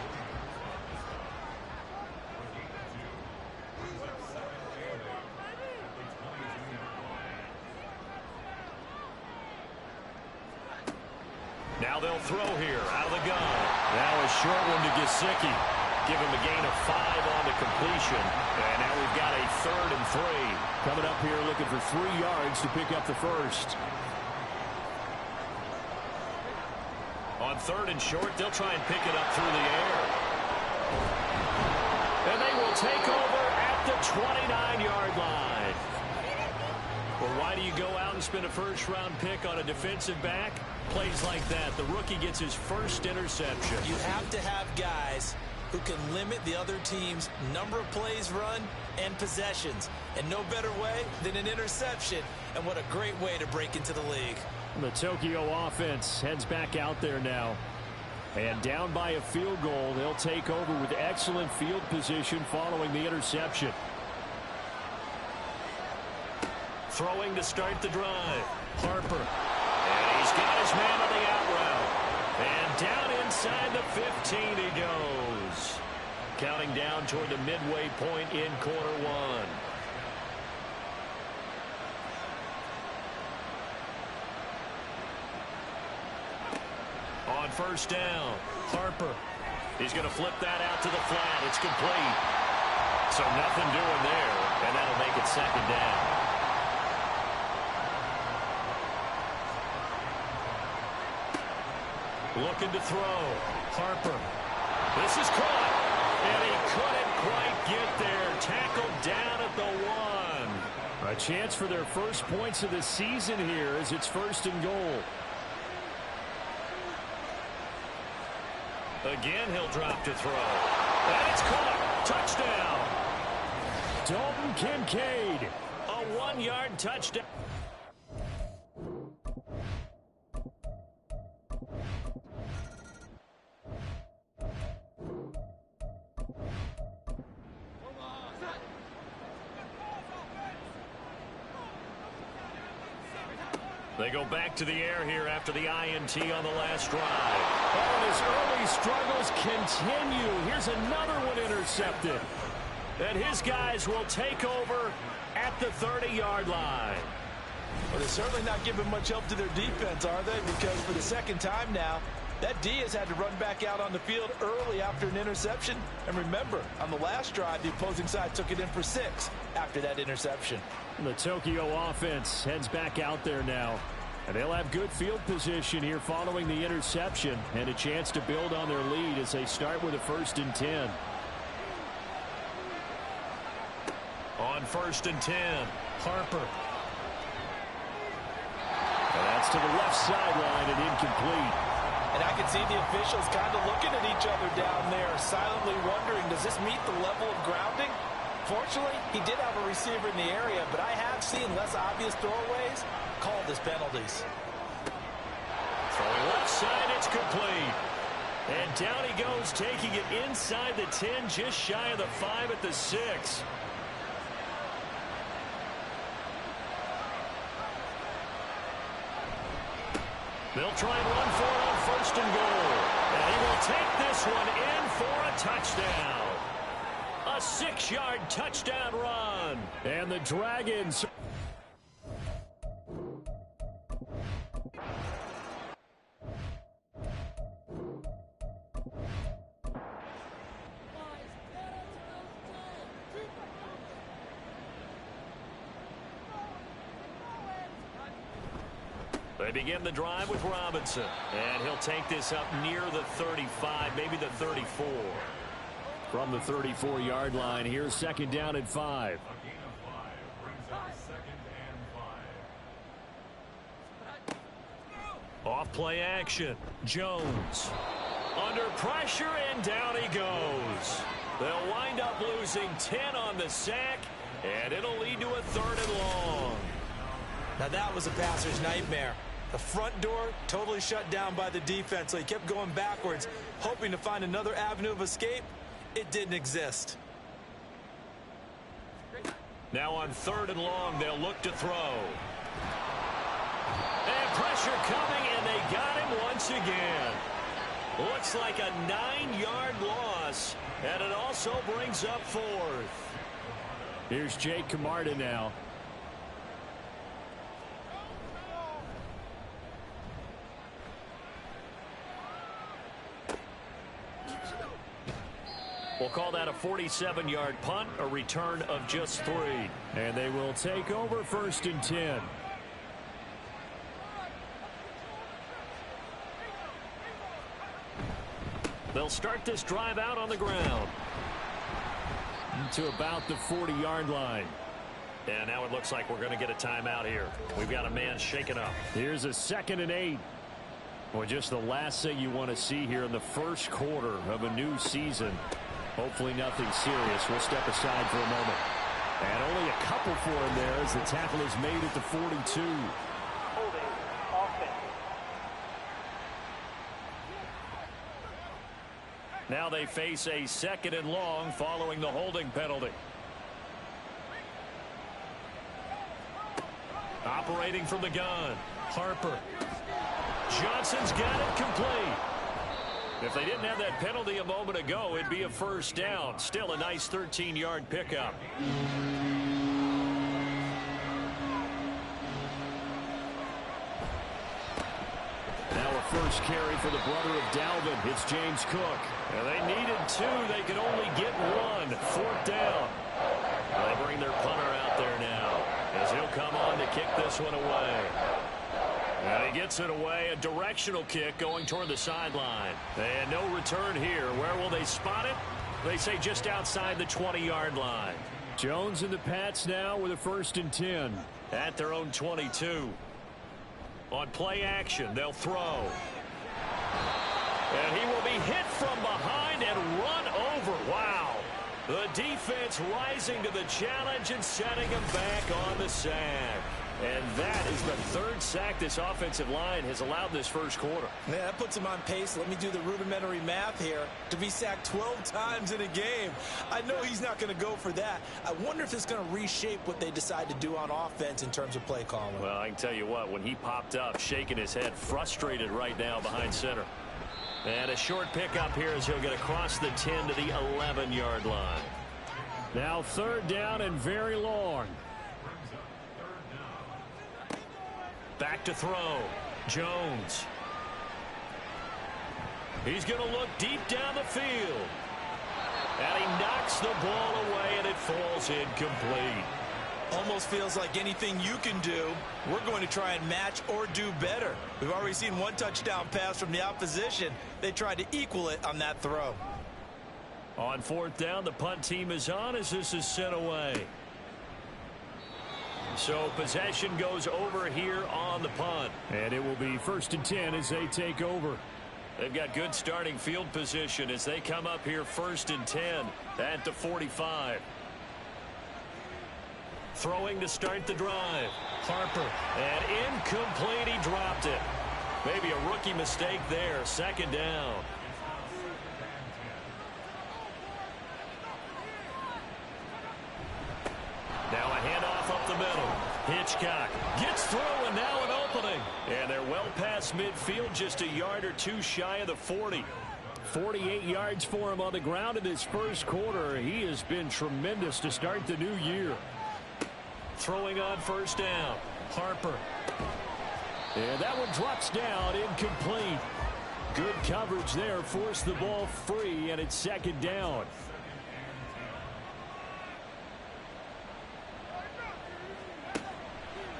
Speaker 3: Now they'll throw here out of the gun. Now a short one to Gesicki. Give him a gain of 5 on the completion. And now we've got a 3rd and 3. Coming up here looking for 3 yards to pick up the first.
Speaker 1: On 3rd and short, they'll try and pick it up through the air. And they will take over at the 29-yard line. Well, why do you go out and spend a first-round pick on a defensive back? Plays like that. The rookie gets his first interception.
Speaker 2: You have to have guys who can limit the other team's number of plays run and possessions. And no better way than an interception. And what a great way to break into the league.
Speaker 3: The Tokyo offense heads back out there now. And down by a field goal, they'll take over with excellent field position following the interception.
Speaker 1: Throwing to start the drive. Harper. And he's got his man on the out route. And down inside the 15 he goes. Counting down toward the midway point in quarter 1. On first down, Harper. He's going to flip that out to the flat. It's complete. So nothing doing there, and that'll make it 2nd down. Looking to throw. Harper. This is caught. And he couldn't quite get there. Tackled down at the 1.
Speaker 3: A chance for their first points of the season here as it's 1st and goal.
Speaker 1: Again, he'll drop to throw. And it's caught. Touchdown.
Speaker 3: Dalton Kincaid.
Speaker 1: A 1-yard touchdown. They go back to the air here after the INT on the last drive.
Speaker 3: Oh, and his early struggles continue. Here's another one intercepted.
Speaker 1: And his guys will take over at the 30-yard line.
Speaker 2: Well, they're certainly not giving much help to their defense, are they? Because for the 2nd time now, that D has had to run back out on the field early after an interception. And remember, on the last drive, the opposing side took it in for 6 after that interception.
Speaker 3: The Tokyo offense heads back out there now. And they'll have good field position here following the interception and a chance to build on their lead as they start with a 1st and 10.
Speaker 1: On 1st and 10, Harper.
Speaker 3: And that's to the left sideline and incomplete.
Speaker 2: And I can see the officials kind of looking at each other down there, silently wondering, does this meet the level of grounding? Fortunately, he did have a receiver in the area, but I have seen less obvious throwaways called as penalties.
Speaker 1: Throwing left side, it's complete. And down he goes, taking it inside the 10, just shy of the 5 at the 6. They'll try and run for it on 1st and goal. And he will take this one in for a touchdown. A 6-yard touchdown run.
Speaker 3: And the Dragons.
Speaker 1: They begin the drive with Robinson. And he'll take this up near the 35, maybe the 34.
Speaker 3: From the 34-yard line, here's 2nd down and 5.
Speaker 1: Off play action. Jones. Under pressure, and down he goes. They'll wind up losing 10 on the sack, and it'll lead to a 3rd and long.
Speaker 2: Now that was a passer's nightmare. The front door totally shut down by the defense, so he kept going backwards, hoping to find another avenue of escape. It didn't exist.
Speaker 1: Now on 3rd and long, they'll look to throw. And pressure coming, and they got him once again. Looks like a 9-yard loss, and it also brings up 4th.
Speaker 3: Here's Jake Camarda now. We'll call that a 47-yard punt, a return of just 3. And they will take over 1st and 10. They'll start this drive out on the ground to about the 40-yard line. And now it looks like we're going to get a timeout here. We've got a man shaken up. Here's a 2nd and 8. Well, just the last thing you want to see here in the first quarter of a new season. Hopefully nothing serious. We'll step aside for a moment. And only a couple for him there as the tackle is made at the 42.
Speaker 6: Holding offense.
Speaker 3: Now they face a 2nd and long following the holding penalty. Operating from the gun, Harper. Johnson's got it complete. If they didn't have that penalty a moment ago, it'd be a 1st down. Still a nice 13-yard pickup. Now a first carry for the brother of Dalvin. It's James Cook. And they needed 2. They could only get 1. 4th down. They bring their punter out there now as he'll come on to kick this one away. And he gets it away, a directional kick going toward the sideline. And no return here. Where will they spot it? They say just outside the 20-yard line. Jones and the Pats now with a 1st and 10 at their own 22. On play action, they'll throw. And he will be hit from behind and run over. Wow. The defense rising to the challenge and setting him back on the sack. And that is the 3rd sack this offensive line has allowed this first quarter.
Speaker 2: Man, that puts him on pace. Let me do the rudimentary math here. To be sacked 12 times in a game. I know he's not going to go for that. I wonder if it's going to reshape what they decide to do on offense in terms of play calling.
Speaker 3: Well, I can tell you what, when he popped up, shaking his head, frustrated right now behind center. And a short pickup here as he'll get across the 10 to the 11-yard line. Now 3rd down and very long. Back to throw. Jones. He's going to look deep down the field. And he knocks the ball away, and it falls incomplete.
Speaker 2: Almost feels like anything you can do, we're going to try and match or do better. We've already seen 1 touchdown pass from the opposition. They tried to equal it on that throw.
Speaker 3: On 4th down, the punt team is on as this is sent away. So possession goes over here on the punt. And it will be 1st and 10 as they take over. They've got good starting field position as they come up here 1st and 10 at the 45. Throwing to start the drive. Harper. And incomplete. He dropped it. Maybe a rookie mistake there. 2nd down. Now a handoff up the middle. Hitchcock gets through and now an opening. And they're well past midfield, just a yard or 2 shy of the 40. 48 yards for him on the ground in this first quarter. He has been tremendous to start the new year. Throwing on 1st down. Harper. And that one drops down, incomplete. Good coverage there, forced the ball free, and it's 2nd down.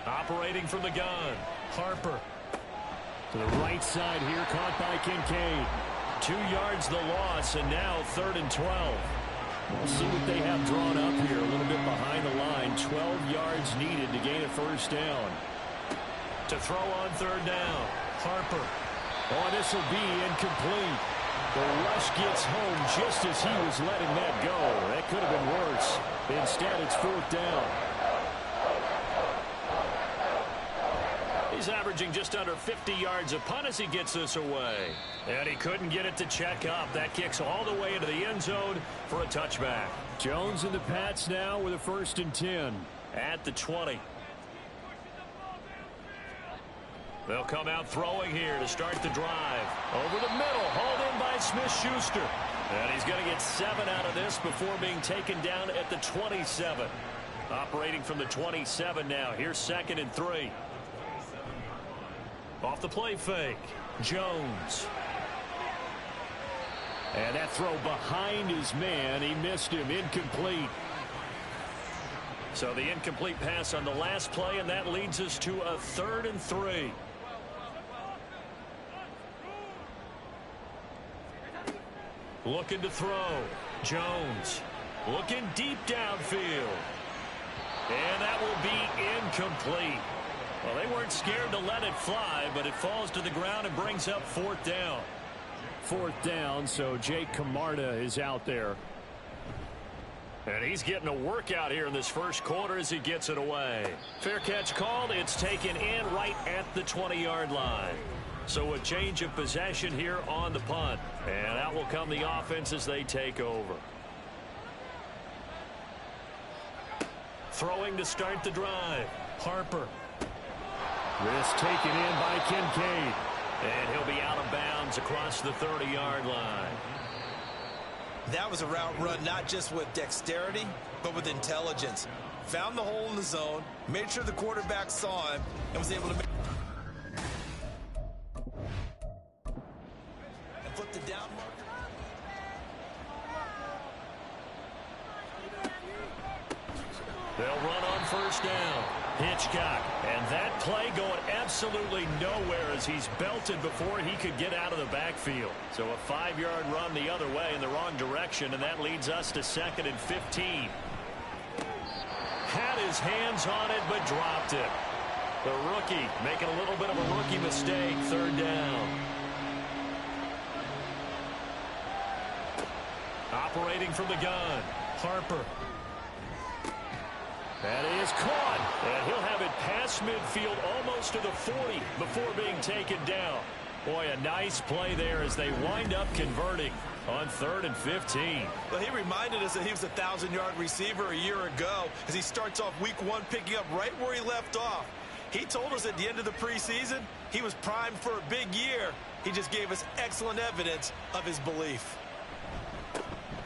Speaker 3: Operating from the gun. Harper. To the right side here, caught by Kincaid. 2 yards the loss, and now 3rd and 12. We'll see what they have drawn up here, a little bit behind the line. 12 yards needed to gain a 1st down. To throw on 3rd down. Harper. Oh, this will be incomplete. The rush gets home just as he was letting that go. That could have been worse. Instead, it's 4th down. He's averaging just under 50 yards a punt as he gets this away. And he couldn't get it to check up. That kicks all the way into the end zone for a touchback. Jones and the Pats now with a 1st and 10 at the 20. They'll come out throwing here to start the drive. Over the middle, hauled in by Smith-Schuster. And he's going to get 7 out of this before being taken down at the 27. Operating from the 27 now. Here's 2nd and 3. Off the play fake. Jones. And that throw behind his man, he missed him, incomplete. So the incomplete pass on the last play, and that leads us to a 3rd and 3. Looking to throw. Jones looking deep downfield. And that will be incomplete. Well, they weren't scared to let it fly, but it falls to the ground and brings up 4th down. 4th down, so Jake Camarda is out there. And he's getting a workout here in this first quarter as he gets it away. Fair catch called. It's taken in right at the 20-yard line. So a change of possession here on the punt. And out will come the offense as they take over. Throwing to start the drive. Harper. This taken in by Kincaid. And he'll be out of bounds across the 30-yard line.
Speaker 2: That was a route run not just with dexterity, but with intelligence. Found the hole in the zone, made sure the quarterback saw him, and was able to make and flip the down marker.
Speaker 3: They'll run on 1st down. Hitchcock, and that play going absolutely nowhere as he's belted before he could get out of the backfield. So a 5-yard run the other way in the wrong direction, and that leads us to 2nd and 15. Had his hands on it, but dropped it. The rookie making a little bit of a rookie mistake, 3rd down. Operating from the gun, Harper. That is caught, and he'll have it past midfield almost to the 40 before being taken down. Boy, a nice play there as they wind up converting on 3rd and 15.
Speaker 2: Well, he reminded us that he was a 1,000-yard receiver a year ago as he starts off week 1 picking up right where he left off. He told us at the end of the preseason he was primed for a big year. He just gave us excellent evidence of his belief.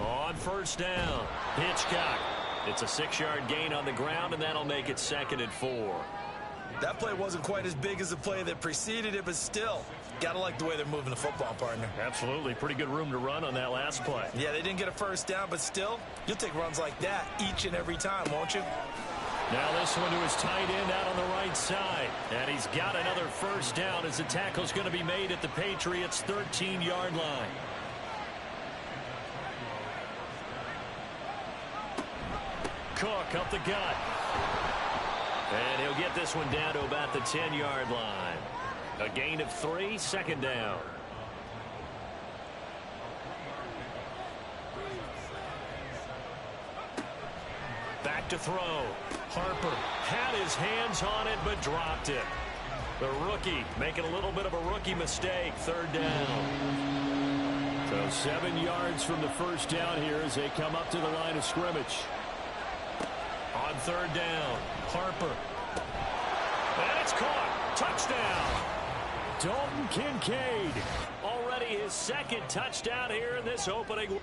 Speaker 3: On 1st down, Hitchcock. It's a 6-yard gain on the ground, and that'll make it 2nd and 4.
Speaker 2: That play wasn't quite as big as the play that preceded it, but still, gotta like the way they're moving the football, partner.
Speaker 3: Absolutely. Pretty good room to run on that last play.
Speaker 2: Yeah, they didn't get a 1st down, but still, you'll take runs like that each and every time, won't you?
Speaker 3: Now this one to his tight end out on the right side. And he's got another 1st down as the tackle's going to be made at the Patriots' 13-yard line. Cook up the gut. And he'll get this one down to about the 10-yard line. A gain of 3, 2nd down. Back to throw. Harper had his hands on it but dropped it. The rookie making a little bit of a rookie mistake. 3rd down. So 7 yards from the 1st down here as they come up to the line of scrimmage. On 3rd down, Harper. And it's caught. Touchdown. Dalton Kincaid. Already his 2nd touchdown here in this opening.
Speaker 4: Here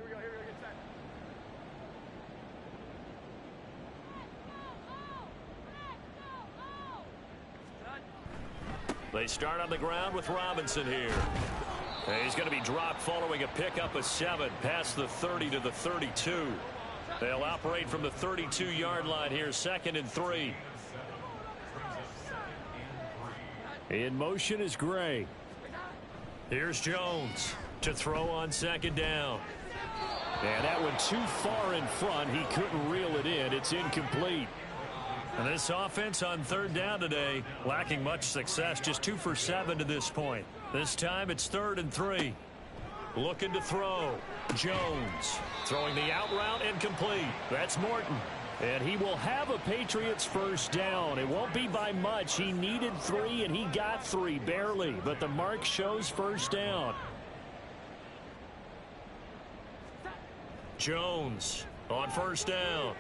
Speaker 4: we go, get set.
Speaker 3: They start on the ground with Robinson here. And he's going to be dropped following a pickup of 7 past the 30 to the 32. They'll operate from the 32-yard line here, 2nd and 3. In motion is Gray. Here's Jones to throw on 2nd down. And that one too far in front. He couldn't reel it in. It's incomplete. And this offense on 3rd down today, lacking much success, just 2 for 7 to this point. This time it's 3rd and 3. Looking to throw. Jones throwing the out route incomplete. That's Morton. And he will have a Patriots 1st down. It won't be by much. He needed 3, and he got 3, barely. But the mark shows 1st down. Jones on 1st down.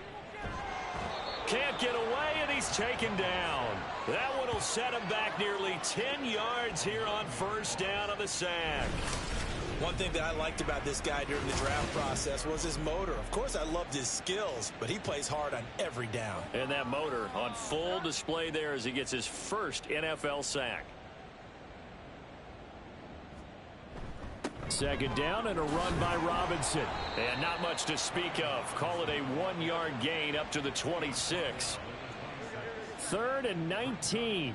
Speaker 3: Can't get away, and he's taken down. That one will set him back nearly 10 yards here on 1st down on the sack.
Speaker 2: One thing that I liked about this guy during the draft process was his motor. Of course, I loved his skills, but he plays hard on every down.
Speaker 3: And that motor on full display there as he gets his first NFL sack. Second down and a run by Robinson. And not much to speak of. Call it a 1-yard gain up to the 26. 3rd and 19.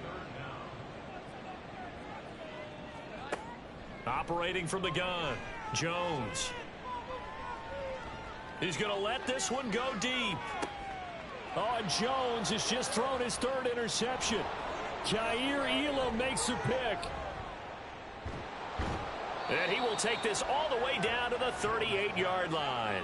Speaker 3: Operating from the gun, Jones. He's going to let this one go deep. Oh, and Jones has just thrown his 3rd interception. Kaiir Elam makes a pick. And he will take this all the way down to the 38-yard line.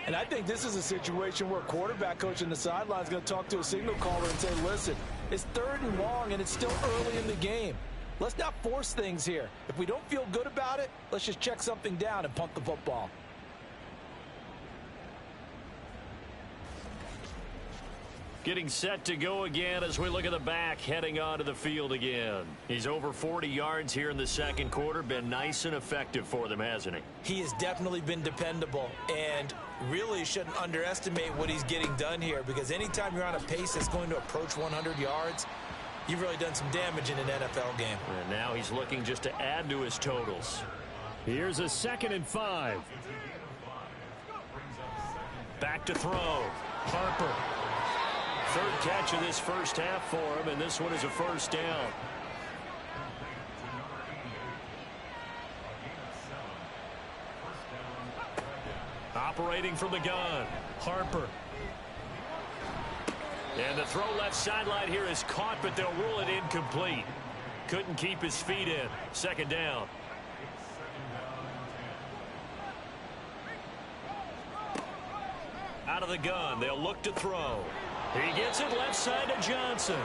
Speaker 2: And I think this is a situation where quarterback coach on the sideline is going to talk to a signal caller and say, listen, it's 3rd and long and it's still early in the game. Let's not force things here. If we don't feel good about it, let's just check something down and punt the football.
Speaker 3: Getting set to go again as we look at the back heading onto the field again. He's over 40 yards here in the second quarter. Been nice and effective for them, hasn't he?
Speaker 2: He has definitely been dependable and really shouldn't underestimate what he's getting done here, because anytime you're on a pace that's going to approach 100 yards, you've really done some damage in an NFL game.
Speaker 3: And now he's looking just to add to his totals. Here's a 2nd and 5. Back to throw. Harper. 3rd catch of this first half for him, and this one is a first down. Operating from the gun, Harper. And the throw left sideline here is caught, but they'll rule it incomplete. Couldn't keep his feet in. 2nd down. Out of the gun, they'll look to throw. He gets it left side to Johnson.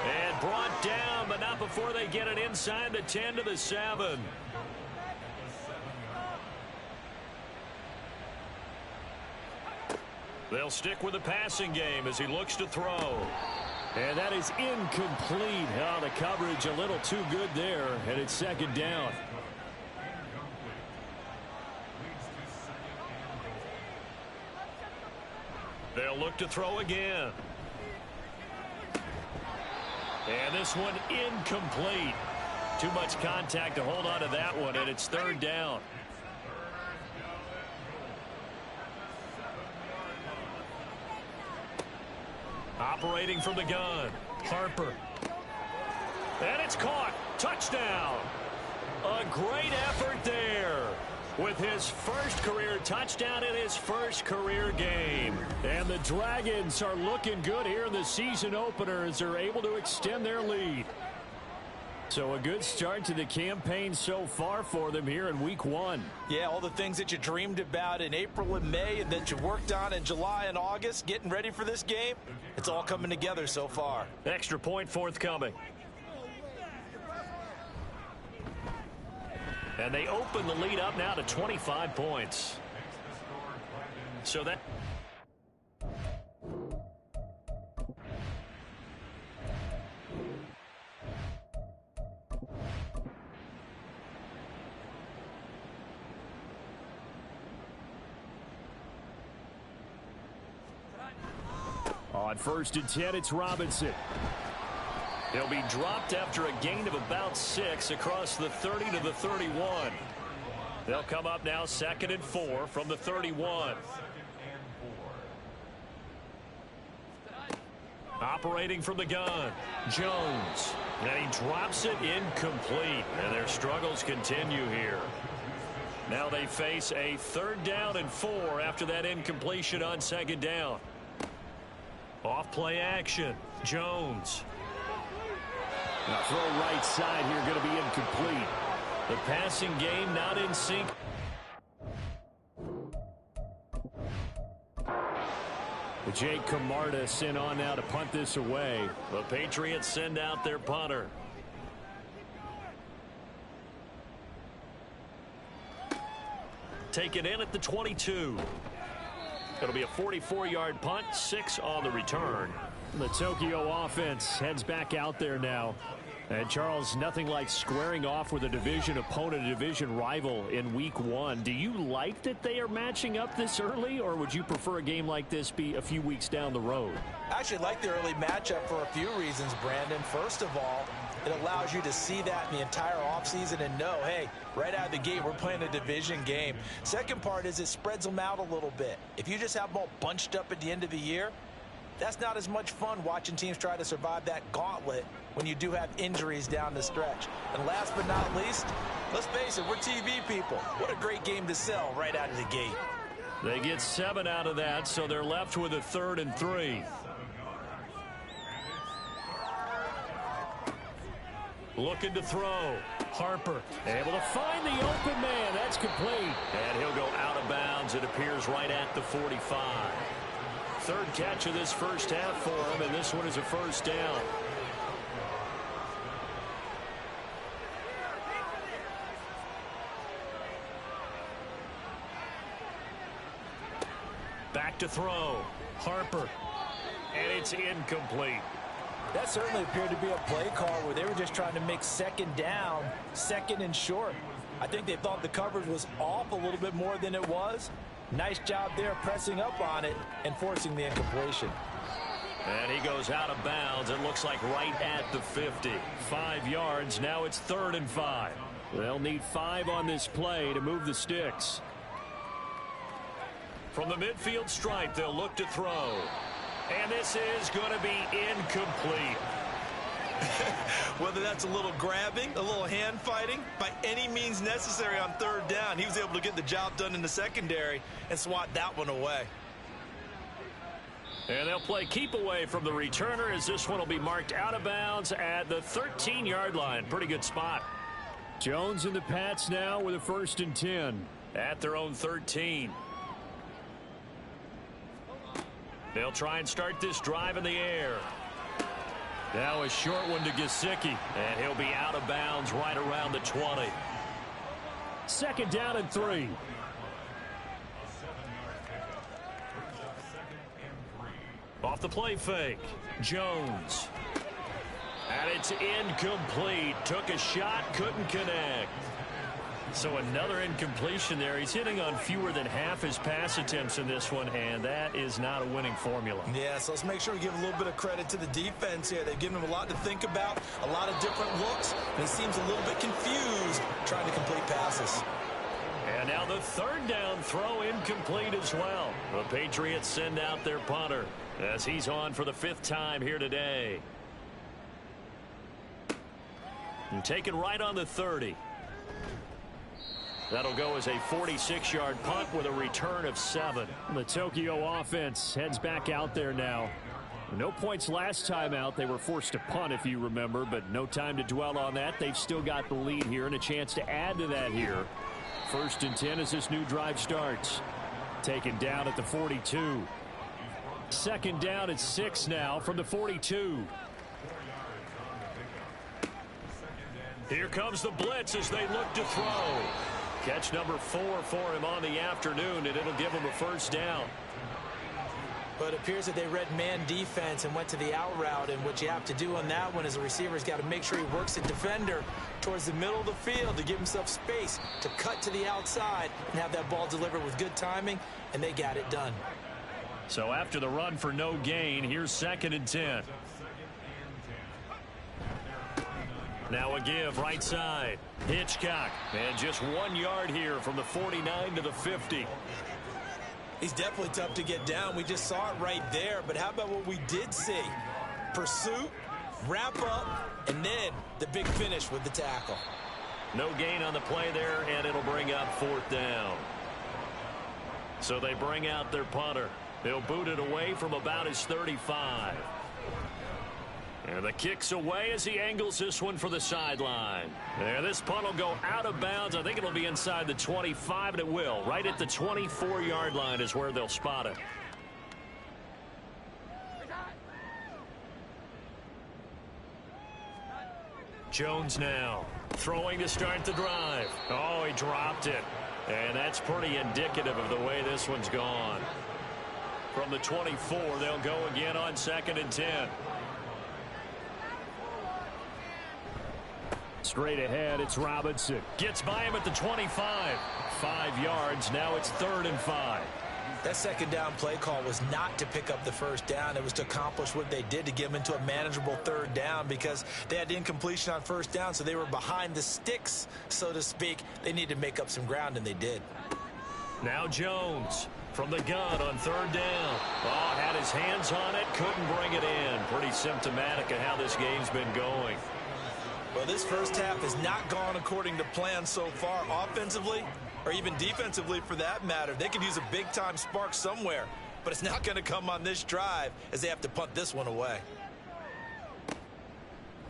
Speaker 3: And brought down, but not before they get it inside the 10 to the 7. They'll stick with the passing game as he looks to throw. And that is incomplete. Oh, the coverage a little too good there, and it's 2nd down. They'll look to throw again. And this one incomplete. Too much contact to hold on to that one, and it's 3rd down. Operating from the gun, Harper. And it's caught. Touchdown. A great effort there with his first career touchdown in his first career game. And the Dragons are looking good here in the season opener as they're able to extend their lead. So a good start to the campaign so far for them here in week 1.
Speaker 2: Yeah, all the things that you dreamed about in April and May and that you worked on in July and August, getting ready for this game, it's all coming together so far.
Speaker 3: Extra point forthcoming. And they open the lead up now to 25 points. So that... On 1st and 10, it's Robinson. He'll be dropped after a gain of about 6 across the 30 to the 31. They'll come up now 2nd and 4 from the 31. Operating from the gun, Jones. And he drops it incomplete. And their struggles continue here. Now they face a 3rd down and 4 after that incompletion on 2nd down. Off play action, Jones. Now throw right side here going to be incomplete. The passing game not in sync. Jake Camarda sent on now to punt this away. The Patriots send out their punter. Take it in at the 22. It'll be a 44-yard punt, 6 on the return. The Tokyo offense heads back out there now And, Charles, nothing like squaring off with a division opponent, a division rival in Week 1. Do you like that they are matching up this early, or would you prefer a game like this be a few weeks down the road?
Speaker 2: I actually like the early matchup for a few reasons, Brandon. First of all, it allows you to see that in the entire offseason and know, hey, right out of the gate, we're playing a division game. Second part is it spreads them out a little bit. If you just have them all bunched up at the end of the year, that's not as much fun watching teams try to survive that gauntlet when you do have injuries down the stretch. And last but not least, let's face it, we're TV people. What a great game to sell right out of the gate.
Speaker 3: They get 7 out of that, so they're left with a 3rd and 3. Looking to throw. Harper able to find the open man. That's complete. And he'll go out of bounds. It appears right at the 45. 3rd catch of this first half for him, and this one is a first down. Back to throw. Harper. And it's incomplete.
Speaker 2: That certainly appeared to be a play call where they were just trying to make 2nd down, 2nd and short. I think they thought the coverage was off a little bit more than it was. Nice job there pressing up on it and forcing the incompletion.
Speaker 3: And he goes out of bounds. It looks like right at the 50. 5 yards. Now it's 3rd and 5. They'll need 5 on this play to move the sticks. From the midfield stripe, they'll look to throw. And this is going to be incomplete.
Speaker 2: Whether that's a little grabbing, a little hand fighting, by any means necessary on 3rd down, he was able to get the job done in the secondary and swat that one away.
Speaker 3: And they'll play keep away from the returner as this one will be marked out of bounds at the 13-yard line. Pretty good spot. Jones and the Pats now with a 1st and 10 at their own 13. They'll try and start this drive in the air. Now a short one to Gesicki, and he'll be out of bounds right around the 20. 2nd down and 3. Off the play fake, Jones. And it's incomplete. Took a shot, couldn't connect. So another incompletion there. He's hitting on fewer than half his pass attempts in this one, and that is not a winning formula.
Speaker 2: Yeah, so let's make sure we give a little bit of credit to the defense here. They've given him a lot to think about, a lot of different looks, and he seems a little bit confused trying to complete passes.
Speaker 3: And now the 3rd down throw incomplete as well. The Patriots send out their punter as he's on for the 5th time here today. And taken right on the 30. That'll go as a 46-yard punt with a return of 7. The Tokyo offense heads back out there now. No points last time out. They were forced to punt, if you remember, but no time to dwell on that. They've still got the lead here and a chance to add to that here. 1st and 10 as this new drive starts. Taken down at the 42. 2nd down at 6 now from the 42. Here comes the blitz as they look to throw. Catch number 4 for him on the afternoon, and it'll give him a 1st down.
Speaker 2: But it appears that they read man defense and went to the out route, and what you have to do on that one is the receiver's got to make sure he works the defender towards the middle of the field to give himself space to cut to the outside and have that ball delivered with good timing, and they got it done.
Speaker 3: So after the run for no gain, here's 2nd and 10. Now a give right side. Hitchcock. And just 1 yard here from the 49 to the 50.
Speaker 2: He's definitely tough to get down. We just saw it right there. But how about what we did see? Pursuit, wrap up, and then the big finish with the tackle.
Speaker 3: No gain on the play there, and it'll bring up 4th down. So they bring out their punter. He'll boot it away from about his 35. And the kick's away as he angles this one for the sideline. And this punt will go out of bounds. I think it'll be inside the 25, and it will. Right at the 24-yard line is where they'll spot it. Jones now throwing to start the drive. Oh, he dropped it. And that's pretty indicative of the way this one's gone. From the 24, they'll go again on 2nd and 10. straight ahead. It's Robinson.
Speaker 1: Gets by him at the 25. 5 yards. Now it's 3rd and 5.
Speaker 2: That second down play call was not to pick up the first down. It was to accomplish what they did, to get them into a manageable 3rd down, because they had incompletion on first down, so they were behind the sticks, so to speak. They needed to make up some ground, and they did.
Speaker 1: Now Jones from the gun on 3rd down. Oh, had his hands on it, couldn't bring it in. Pretty symptomatic of how this game's been going.
Speaker 2: Well, this first half has not gone according to plan so far, offensively or even defensively for that matter. They could use a big-time spark somewhere, but it's not going to come on this drive as they have to punt this one away.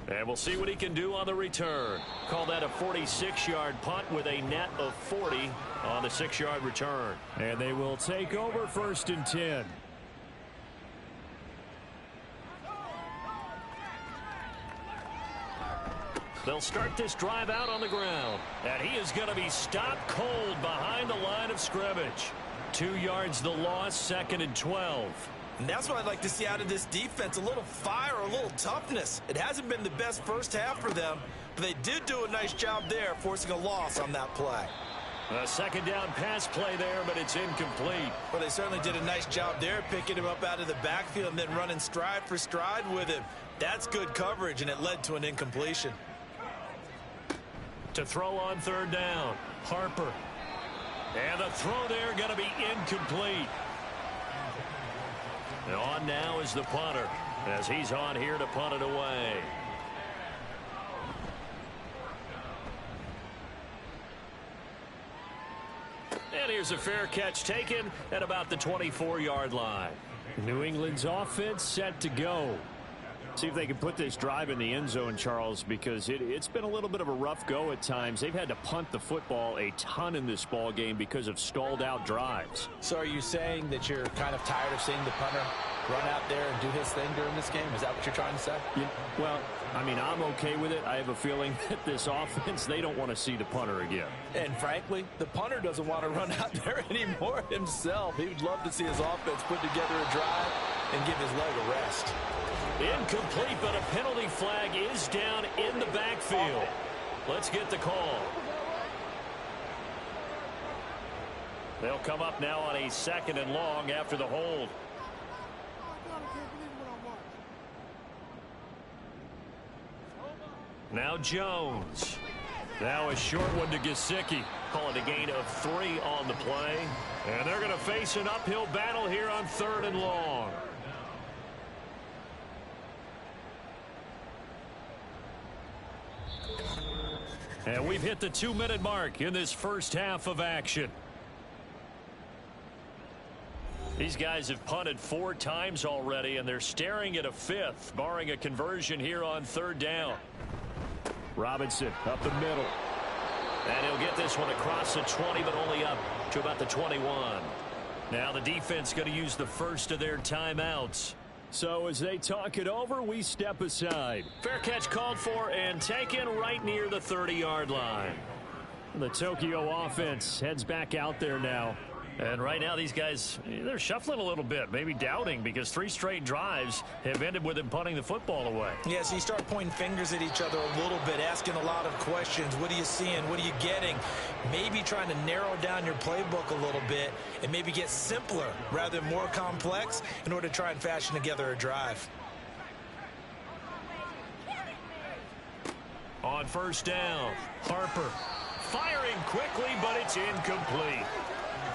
Speaker 1: And we'll see what he can do on the return. Call that a 46-yard punt with a net of 40 on the 6-yard return.
Speaker 3: And they will take over 1st and 10.
Speaker 1: They'll start this drive out on the ground. And he is going to be stopped cold behind the line of scrimmage. 2 yards the loss, 2nd and 12.
Speaker 2: And that's what I'd like to see out of this defense, a little fire, a little toughness. It hasn't been the best first half for them, but they did do a nice job there, forcing a loss on that play.
Speaker 1: A 2nd down pass play there, but it's incomplete.
Speaker 2: Well, they certainly did a nice job there, picking him up out of the backfield and then running stride for stride with him. That's good coverage, and it led to an incompletion.
Speaker 1: To throw on 3rd down, Harper. And the throw there going to be incomplete. And on now is the punter, as he's on here to punt it away. And here's a fair catch taken at about the 24-yard line.
Speaker 3: New England's offense set to go. See if they can put this drive in the end zone, Charles, because it's been a little bit of a rough go at times. They've had to punt the football a ton in this ball game because of stalled out drives.
Speaker 7: So are you saying that you're kind of tired of seeing the punter run out there and do his thing during this game? Is that what you're trying to say?
Speaker 3: Yeah, well, I mean, I'm okay with it. I have a feeling that this offense, they don't want to see the punter again.
Speaker 7: And frankly, the punter doesn't want to run out there anymore himself. He would love to see his offense put together a drive and give his leg a rest.
Speaker 1: Incomplete, but a penalty flag is down in the backfield. Let's get the call. They'll come up now on a 2nd and long after the hold. Now Jones. Now a short one to Gesicki. Call it a gain of 3 on the play. And they're going to face an uphill battle here on 3rd and long. And we've hit the 2-minute mark in this first half of action. These guys have punted 4 times already, and they're staring at a 5th, barring a conversion here on 3rd down.
Speaker 3: Robinson up the middle.
Speaker 1: And he'll get this one across the 20, but only up to about the 21. Now the defense going to use the first of their timeouts.
Speaker 3: So as they talk it over, we step aside.
Speaker 1: Fair catch called for and taken right near the 30-yard line.
Speaker 3: The Tokyo offense heads back out there now.
Speaker 1: And right now these guys, they're shuffling a little bit, maybe doubting, because 3 straight drives have ended with them punting the football away.
Speaker 2: Yeah, so you start pointing fingers at each other a little bit, asking a lot of questions. What are you seeing? What are you getting? Maybe trying to narrow down your playbook a little bit and maybe get simpler rather than more complex in order to try and fashion together a drive.
Speaker 1: On 1st down, Harper firing quickly, but it's incomplete.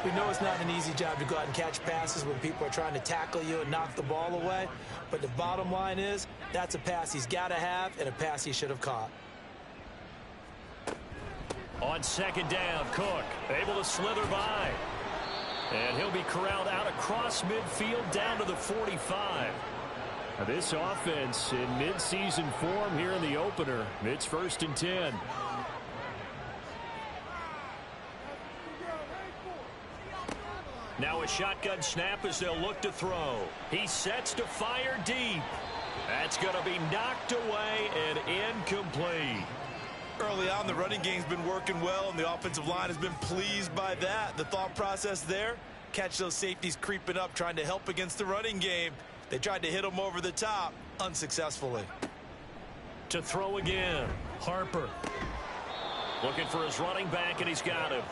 Speaker 2: We know it's not an easy job to go out and catch passes when people are trying to tackle you and knock the ball away. But the bottom line is, that's a pass he's got to have and a pass he should have caught.
Speaker 1: On 2nd down, Cook able to slither by. And he'll be corralled out across midfield down to the 45.
Speaker 3: Now this offense in midseason form here in the opener. It's 1st and 10.
Speaker 1: Now a shotgun snap as they'll look to throw. He sets to fire deep. That's going to be knocked away and incomplete.
Speaker 2: Early on, the running game's been working well, and the offensive line has been pleased by that. The thought process there, catch those safeties creeping up, trying to help against the running game. They tried to hit them over the top, unsuccessfully.
Speaker 1: To throw again, Harper.
Speaker 3: Looking for his running back, and he's got him.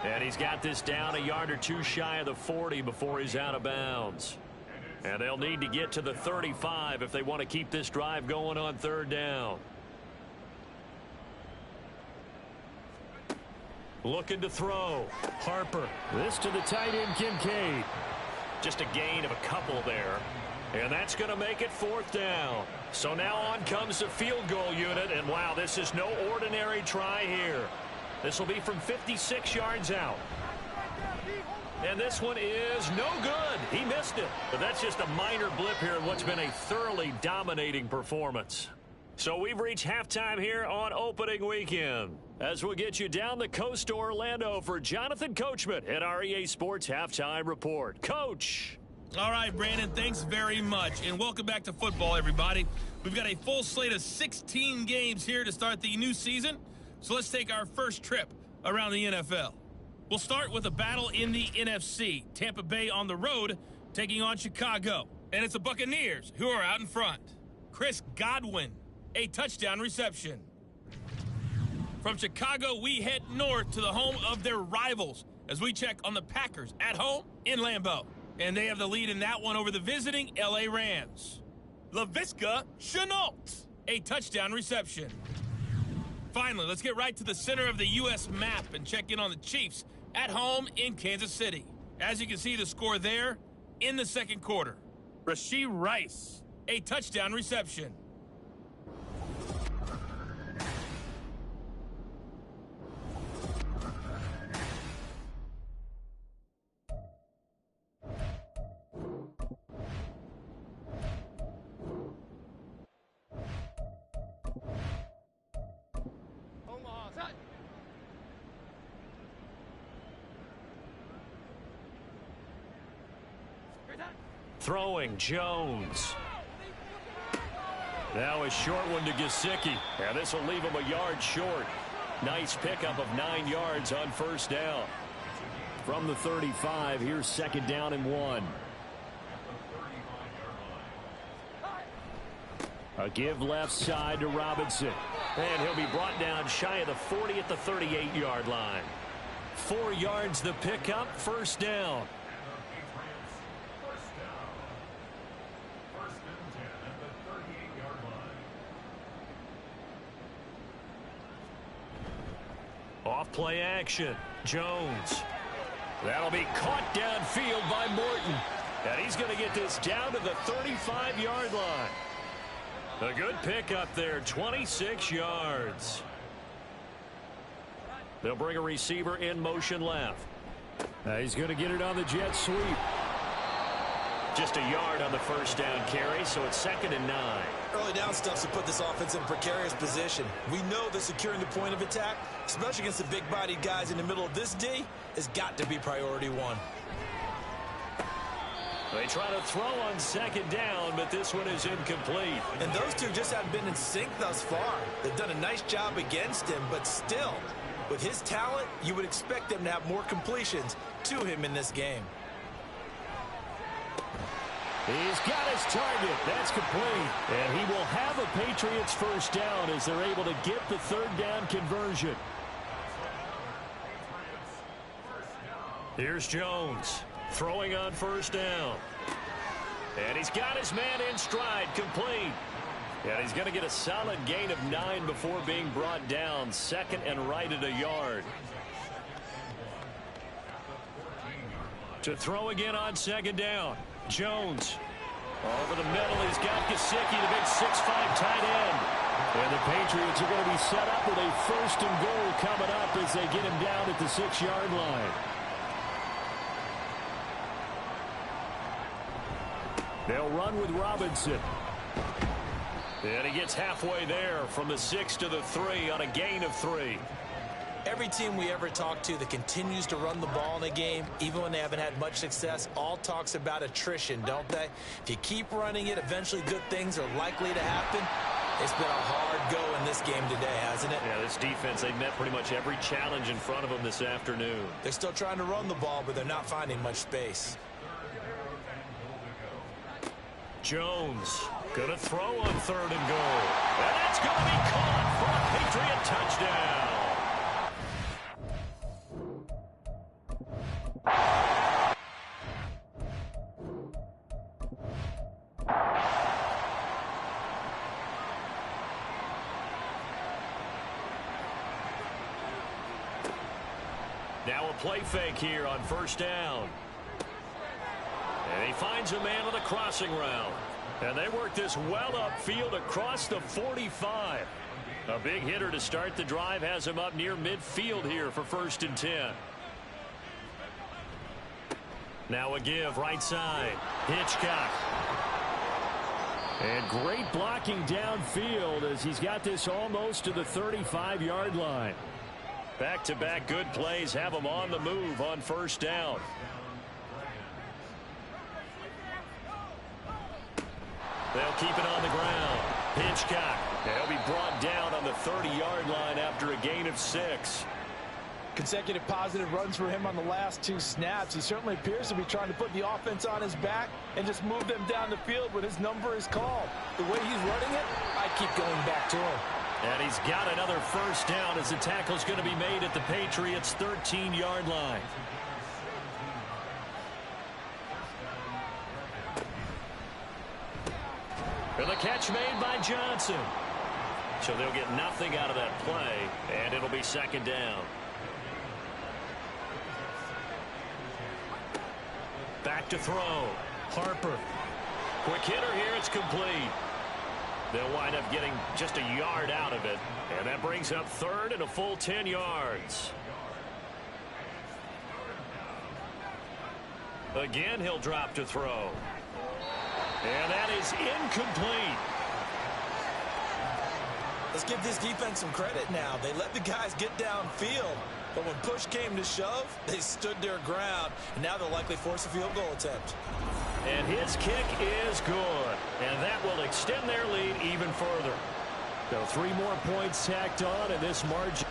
Speaker 3: And he's got this down a yard or two shy of the 40 before he's out of bounds. And they'll need to get to the 35 if they want to keep this drive going on third down. Looking to throw. Harper. This to the tight end, Kincaid. Just a gain of a couple there. And that's going to make it fourth down. So now on comes the field goal unit. And, wow, this is no ordinary try here. This will be from 56 yards out. And this one is no good. He missed it. But that's just a minor blip here in what's been a thoroughly dominating performance. So we've reached halftime here on opening weekend. As we'll get you down the coast to Orlando for Jonathan Coachman at our EA Sports Halftime Report. Coach.
Speaker 8: All right, Brandon, thanks very much. And welcome back to football, everybody. We've got a full slate of 16 games here to start the new season. So let's take our first trip around the NFL. We'll start with a battle in the NFC. Tampa Bay on the road taking on Chicago. And it's the Buccaneers who are out in front. Chris Godwin, a touchdown reception. From Chicago, we head north to the home of their rivals as we check on the Packers at home in Lambeau. And they have the lead in that one over the visiting L.A. Rams. Laviska Shenault, a touchdown reception. Finally, let's get right to the center of the U.S. map and check in on the Chiefs at home in Kansas City. As you can see, the score there in the second quarter. Rashee Rice, a touchdown reception.
Speaker 3: Throwing Jones. Now a short one to Gesicki. And this will leave him a yard short. Nice pickup of 9 yards on first down. From the 35, here's second down and 1. A give left side to Robinson. And he'll be brought down shy of the 40 at the 38-yard line. 4 yards the pickup, first down. Off play action. Jones. That'll be caught downfield by Morton. And he's going to get this down to the 35-yard line. A good pickup there, 26 yards. They'll bring a receiver in motion left. He's going to get it on the jet sweep. Just a yard on the first down carry, so it's second and 9.
Speaker 2: Early down stuff to put this offense in a precarious position. We know that securing the point of attack, especially against the big-bodied guys in the middle of this D, has got to be priority one.
Speaker 3: They try to throw on second down, but this one is incomplete.
Speaker 2: And those two just haven't been in sync thus far. They've done a nice job against him, but still, with his talent, you would expect them to have more completions to him in this game.
Speaker 3: He's got his target. That's complete. And he will have a Patriots first down as they're able to get the third down conversion. Here's Jones throwing on first down. And he's got his man in stride, complete. And he's going to get a solid gain of 9 before being brought down. Second and right at a yard. To throw again on second down. Jones. Over the middle, he's got Gesicki, the big 6'5" tight end. And the Patriots are going to be set up with a first and goal coming up as they get him down at the 6-yard line. They'll run with Robinson. And he gets halfway there from the 6 to the 3 on a gain of 3.
Speaker 2: Every team we ever talk to that continues to run the ball in a game, even when they haven't had much success, all talks about attrition, don't they? If you keep running it, eventually good things are likely to happen. It's been a hard go in this game today, hasn't it?
Speaker 3: Yeah, this defense, they've met pretty much every challenge in front of them this afternoon.
Speaker 2: They're still trying to run the ball, but they're not finding much space.
Speaker 3: Jones going to throw on third and goal. And that's going to be caught for a Patriot touchdown. Now a play fake here on first down. And he finds a man on the crossing route. And they work this well upfield across the 45. A big hitter to start the drive has him up near midfield here for 1st and 10. Now a give right side. Hitchcock. And great blocking downfield as he's got this almost to the 35-yard line. Back-to-back good plays have him on the move on first down. They'll keep it on the ground. Hitchcock. He'll be brought down on the 30-yard line after a gain of 6.
Speaker 7: Consecutive positive runs for him on the last 2 snaps. He certainly appears to be trying to put the offense on his back and just move them down the field when his number is called. The way he's running it, I keep going back to him.
Speaker 3: And he's got another first down as the tackle's going to be made at the Patriots' 13-yard line. And the catch made by Johnson. So they'll get nothing out of that play, and it'll be 2nd down. Back to throw. Harper. Quick hitter here. It's complete. They'll wind up getting just a yard out of it. And that brings up 3rd and a full 10 yards. Again, he'll drop to throw. And that is incomplete.
Speaker 2: Let's give this defense some credit now. They let the guys get downfield. But when push came to shove, they stood their ground. And now they'll likely force a field goal attempt.
Speaker 3: And his kick is good. And that will extend their lead even further. So 3 more points tacked on, and this margin.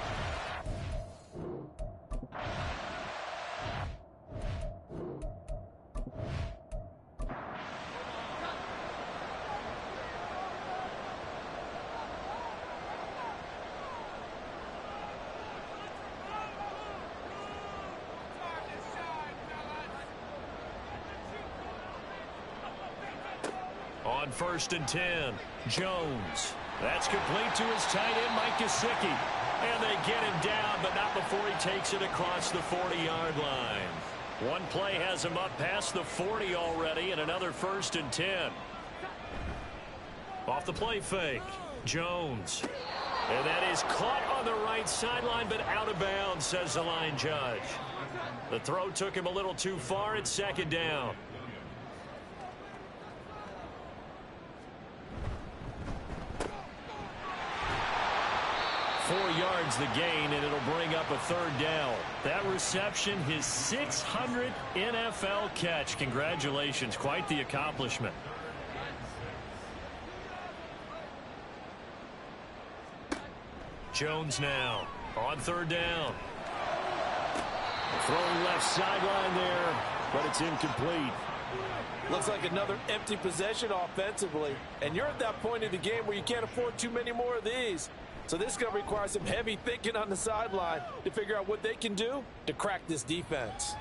Speaker 3: On 1st and 10, Jones. That's complete to his tight end, Mike Gesicki. And they get him down, but not before he takes it across the 40-yard line. One play has him up past the 40 already, and another 1st and 10. Off the play fake, Jones. And that is caught on the right sideline, but out of bounds, says the line judge. The throw took him a little too far. It's 2nd down. Four yards the gain, and it'll bring up a 3rd down. That reception, his 600th NFL catch. Congratulations. Quite the accomplishment. Jones now on 3rd down. Throwing left sideline there, but it's incomplete.
Speaker 7: Looks like another empty possession offensively. And you're at that point in the game where you can't afford too many more of these. So this is going to require some heavy thinking on the sideline to figure out what they can do to crack this defense.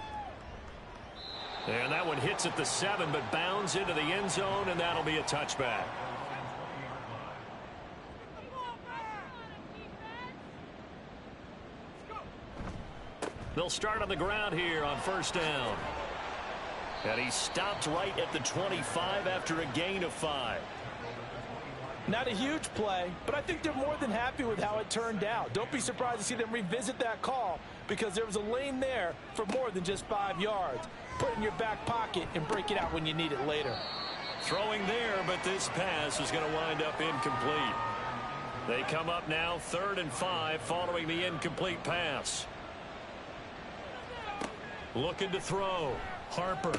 Speaker 3: And that one hits at the 7, but bounds into the end zone, and that'll be a touchback. They'll start on the ground here on 1st down. And he stopped right at the 25 after a gain of 5.
Speaker 7: Not a huge play, but I think they're more than happy with how it turned out. Don't be surprised to see them revisit that call because there was a lane there for more than just 5 yards. Put it in your back pocket and break it out when you need it later.
Speaker 3: Throwing there, but this pass is going to wind up incomplete. They come up now 3rd and 5 following the incomplete pass. Looking to throw. Harper.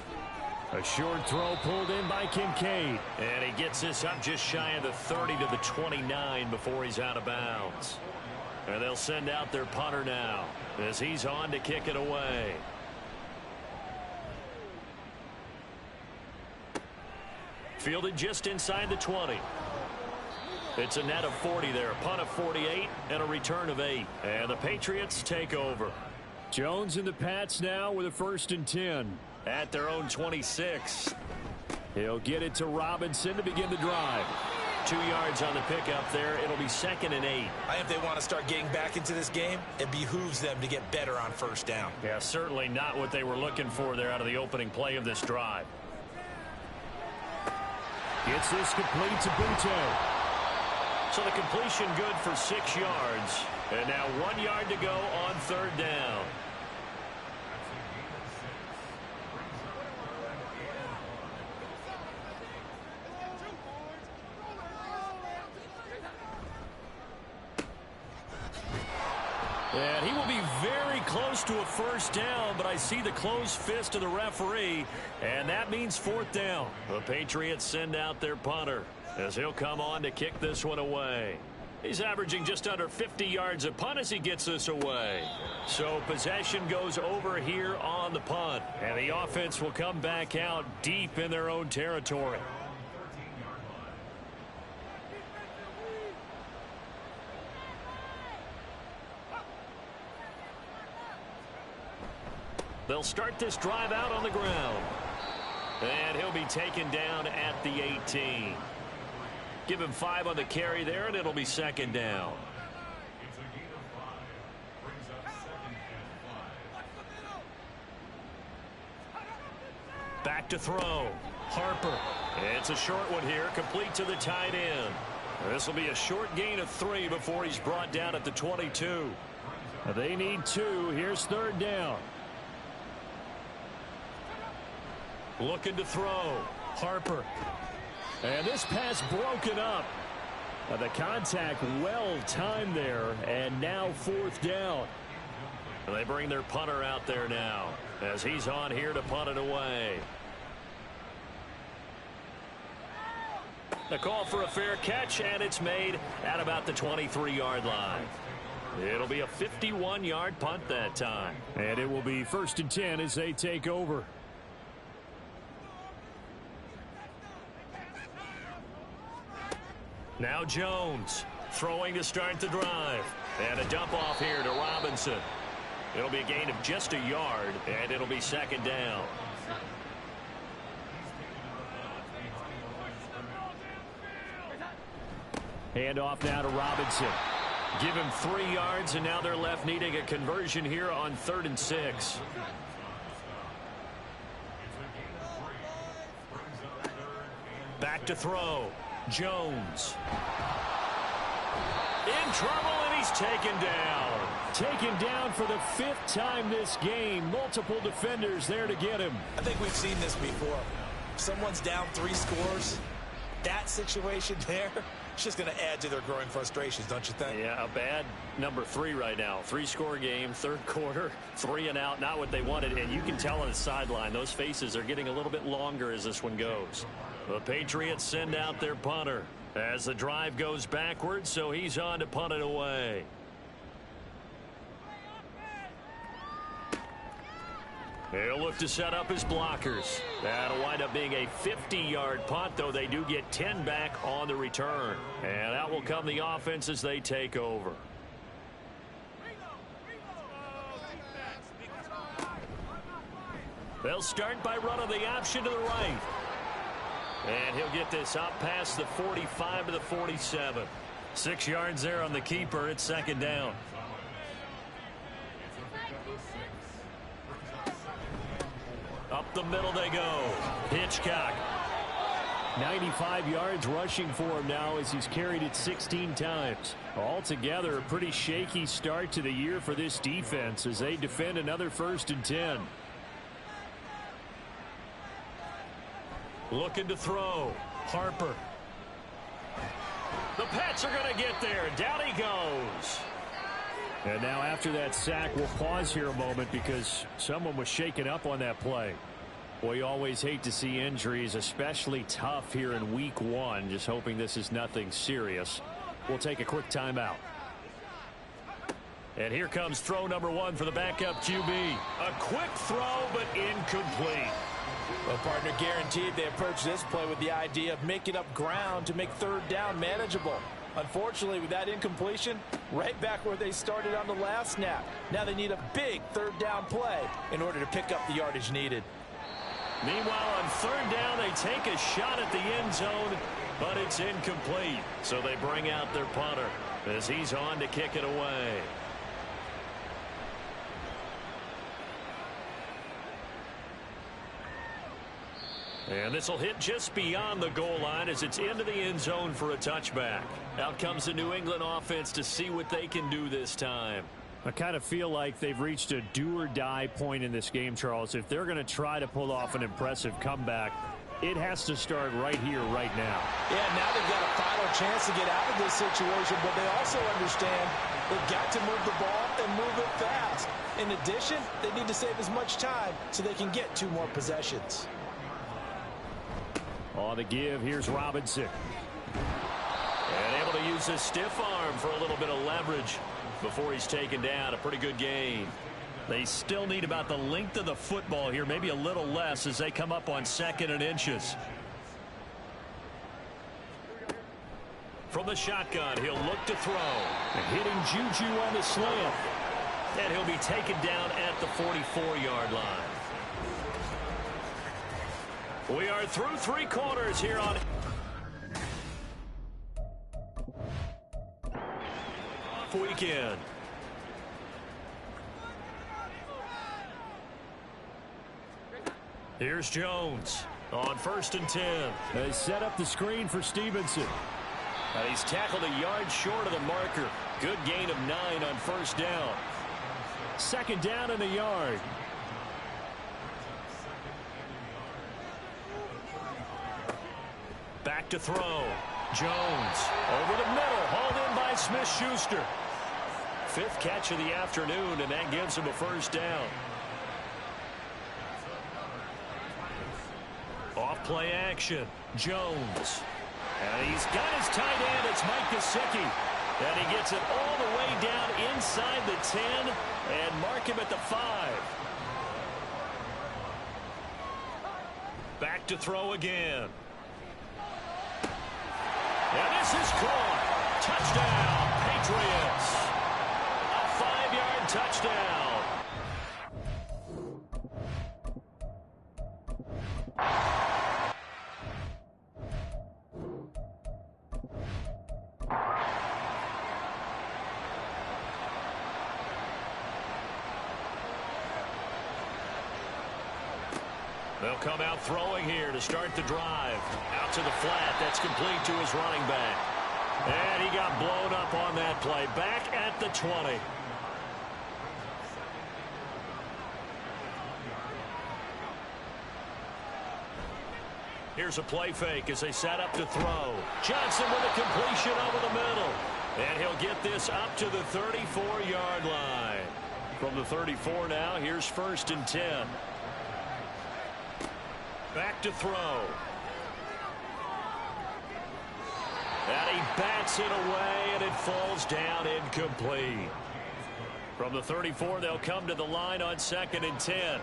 Speaker 3: A short throw pulled in by Kincaid. And he gets this up just shy of the 30 to the 29 before he's out of bounds. And they'll send out their punter now as he's on to kick it away. Fielded just inside the 20. It's a net of 40 there. A punt of 48 and a return of 8. And the Patriots take over. Jones and the Pats now with a 1st and 10. At their own 26. He'll get it to Robinson to begin the drive. 2 yards on the pickup there. It'll be 2nd and 8.
Speaker 2: I think they want to start getting back into this game. It behooves them to get better on first down.
Speaker 3: Yeah, certainly not what they were looking for there out of the opening play of this drive. Gets this complete to Butte. So the completion good for 6 yards. And now 1 yard to go on 3rd down. And he will be very close to a first down, but I see the closed fist of the referee, and that means 4th down. The Patriots send out their punter as he'll come on to kick this one away. He's averaging just under 50 yards a punt as he gets this away. So possession goes over here on the punt, and the offense will come back out deep in their own territory. They'll start this drive out on the ground. And he'll be taken down at the 18. Give him 5 on the carry there, and it'll be 2nd down. Back to throw. Harper. It's a short one here, complete to the tight end. This will be a short gain of 3 before he's brought down at the 22. They need 2. Here's 3rd down. Looking to throw. Harper. And this pass broken up. The contact well timed there, and now 4th down. They bring their punter out there now as he's on here to punt it away. The call for a fair catch, and it's made at about the 23-yard line. It'll be a 51-yard punt that time. And it will be 1st and 10 as they take over. Now Jones throwing to start the drive. And a dump off here to Robinson. It'll be a gain of just a yard, and it'll be 2nd down. Hand off now to Robinson. Give him 3 yards, and now they're left needing a conversion here on 3rd and 6. Back to throw. Jones. In trouble, and he's taken down. Taken down for the 5th time this game. Multiple defenders there to get him.
Speaker 2: I think we've seen this before. Someone's down 3 scores. That situation there, it's just going to add to their growing frustrations, don't you think?
Speaker 3: Yeah, a bad number 3 right now. 3-score game, 3rd quarter, 3 and out. Not what they wanted, and you can tell on the sideline, those faces are getting a little bit longer as this one goes. The Patriots send out their punter as the drive goes backwards, so he's on to punt it away. He'll look to set up his blockers. That'll wind up being a 50-yard punt, though they do get 10 back on the return. And out will come the offense as they take over. They'll start by running the option to the right. And he'll get this up past the 45 to the 47. 6 yards there on the keeper. It's 2nd down. Up the middle they go. Hitchcock. 95 yards rushing for him now as he's carried it 16 times. Altogether, a pretty shaky start to the year for this defense as they defend another 1st and 10. Looking to throw. Harper. The Pats are going to get there. Down he goes. And now after that sack, we'll pause here a moment because someone was shaken up on that play. Boy, you always hate to see injuries, especially tough here in week 1. Just hoping this is nothing serious. We'll take a quick timeout. And here comes throw number 1 for the backup QB. A quick throw, but incomplete.
Speaker 7: Well, partner, guaranteed they approach this play with the idea of making up ground to make 3rd down manageable. Unfortunately, with that incompletion, right back where they started on the last snap. Now they need a big 3rd down play in order to pick up the yardage needed.
Speaker 3: Meanwhile, on 3rd down, they take a shot at the end zone, but it's incomplete. So they bring out their punter as he's on to kick it away. And this will hit just beyond the goal line as it's into the end zone for a touchback. Out comes the New England offense to see what they can do this time. I kind of feel like they've reached a do-or-die point in this game, Charles. If they're going to try to pull off an impressive comeback, it has to start right here, right now.
Speaker 7: Yeah, now they've got a final chance to get out of this situation, but they also understand they've got to move the ball and move it fast. In addition, they need to save as much time so they can get 2 more possessions.
Speaker 3: On the give, here's Robinson. And able to use his stiff arm for a little bit of leverage before he's taken down. A pretty good gain. They still need about the length of the football here, maybe a little less as they come up on 2nd and inches. From the shotgun, he'll look to throw. And hitting Juju on the slant. And he'll be taken down at the 44-yard line. We are through 3 quarters here on weekend. Here's Jones on 1st and 10. They set up the screen for Stevenson. And he's tackled a yard short of the marker. Good gain of 9 on 1st down. 2nd down and a yard. Back to throw. Jones over the middle, hauled in by Smith-Schuster. 5th catch of the afternoon, and that gives him a 1st down. Off play action. Jones. And he's got his tight end. It's Mike Gesicki. And he gets it all the way down inside the 10 and mark him at the 5. Back to throw again. And this is caught. Touchdown, Patriots. A 5-yard touchdown. They'll come out throwing here to start the drive. Out to the flat. That's complete to his running back. And he got blown up on that play. Back at the 20. Here's a play fake as they set up to throw. Johnson with a completion over the middle. And he'll get this up to the 34-yard line. From the 34 now, here's 1st and 10. Back to throw. And he bats it away, and it falls down incomplete. From the 34, they'll come to the line on 2nd and 10.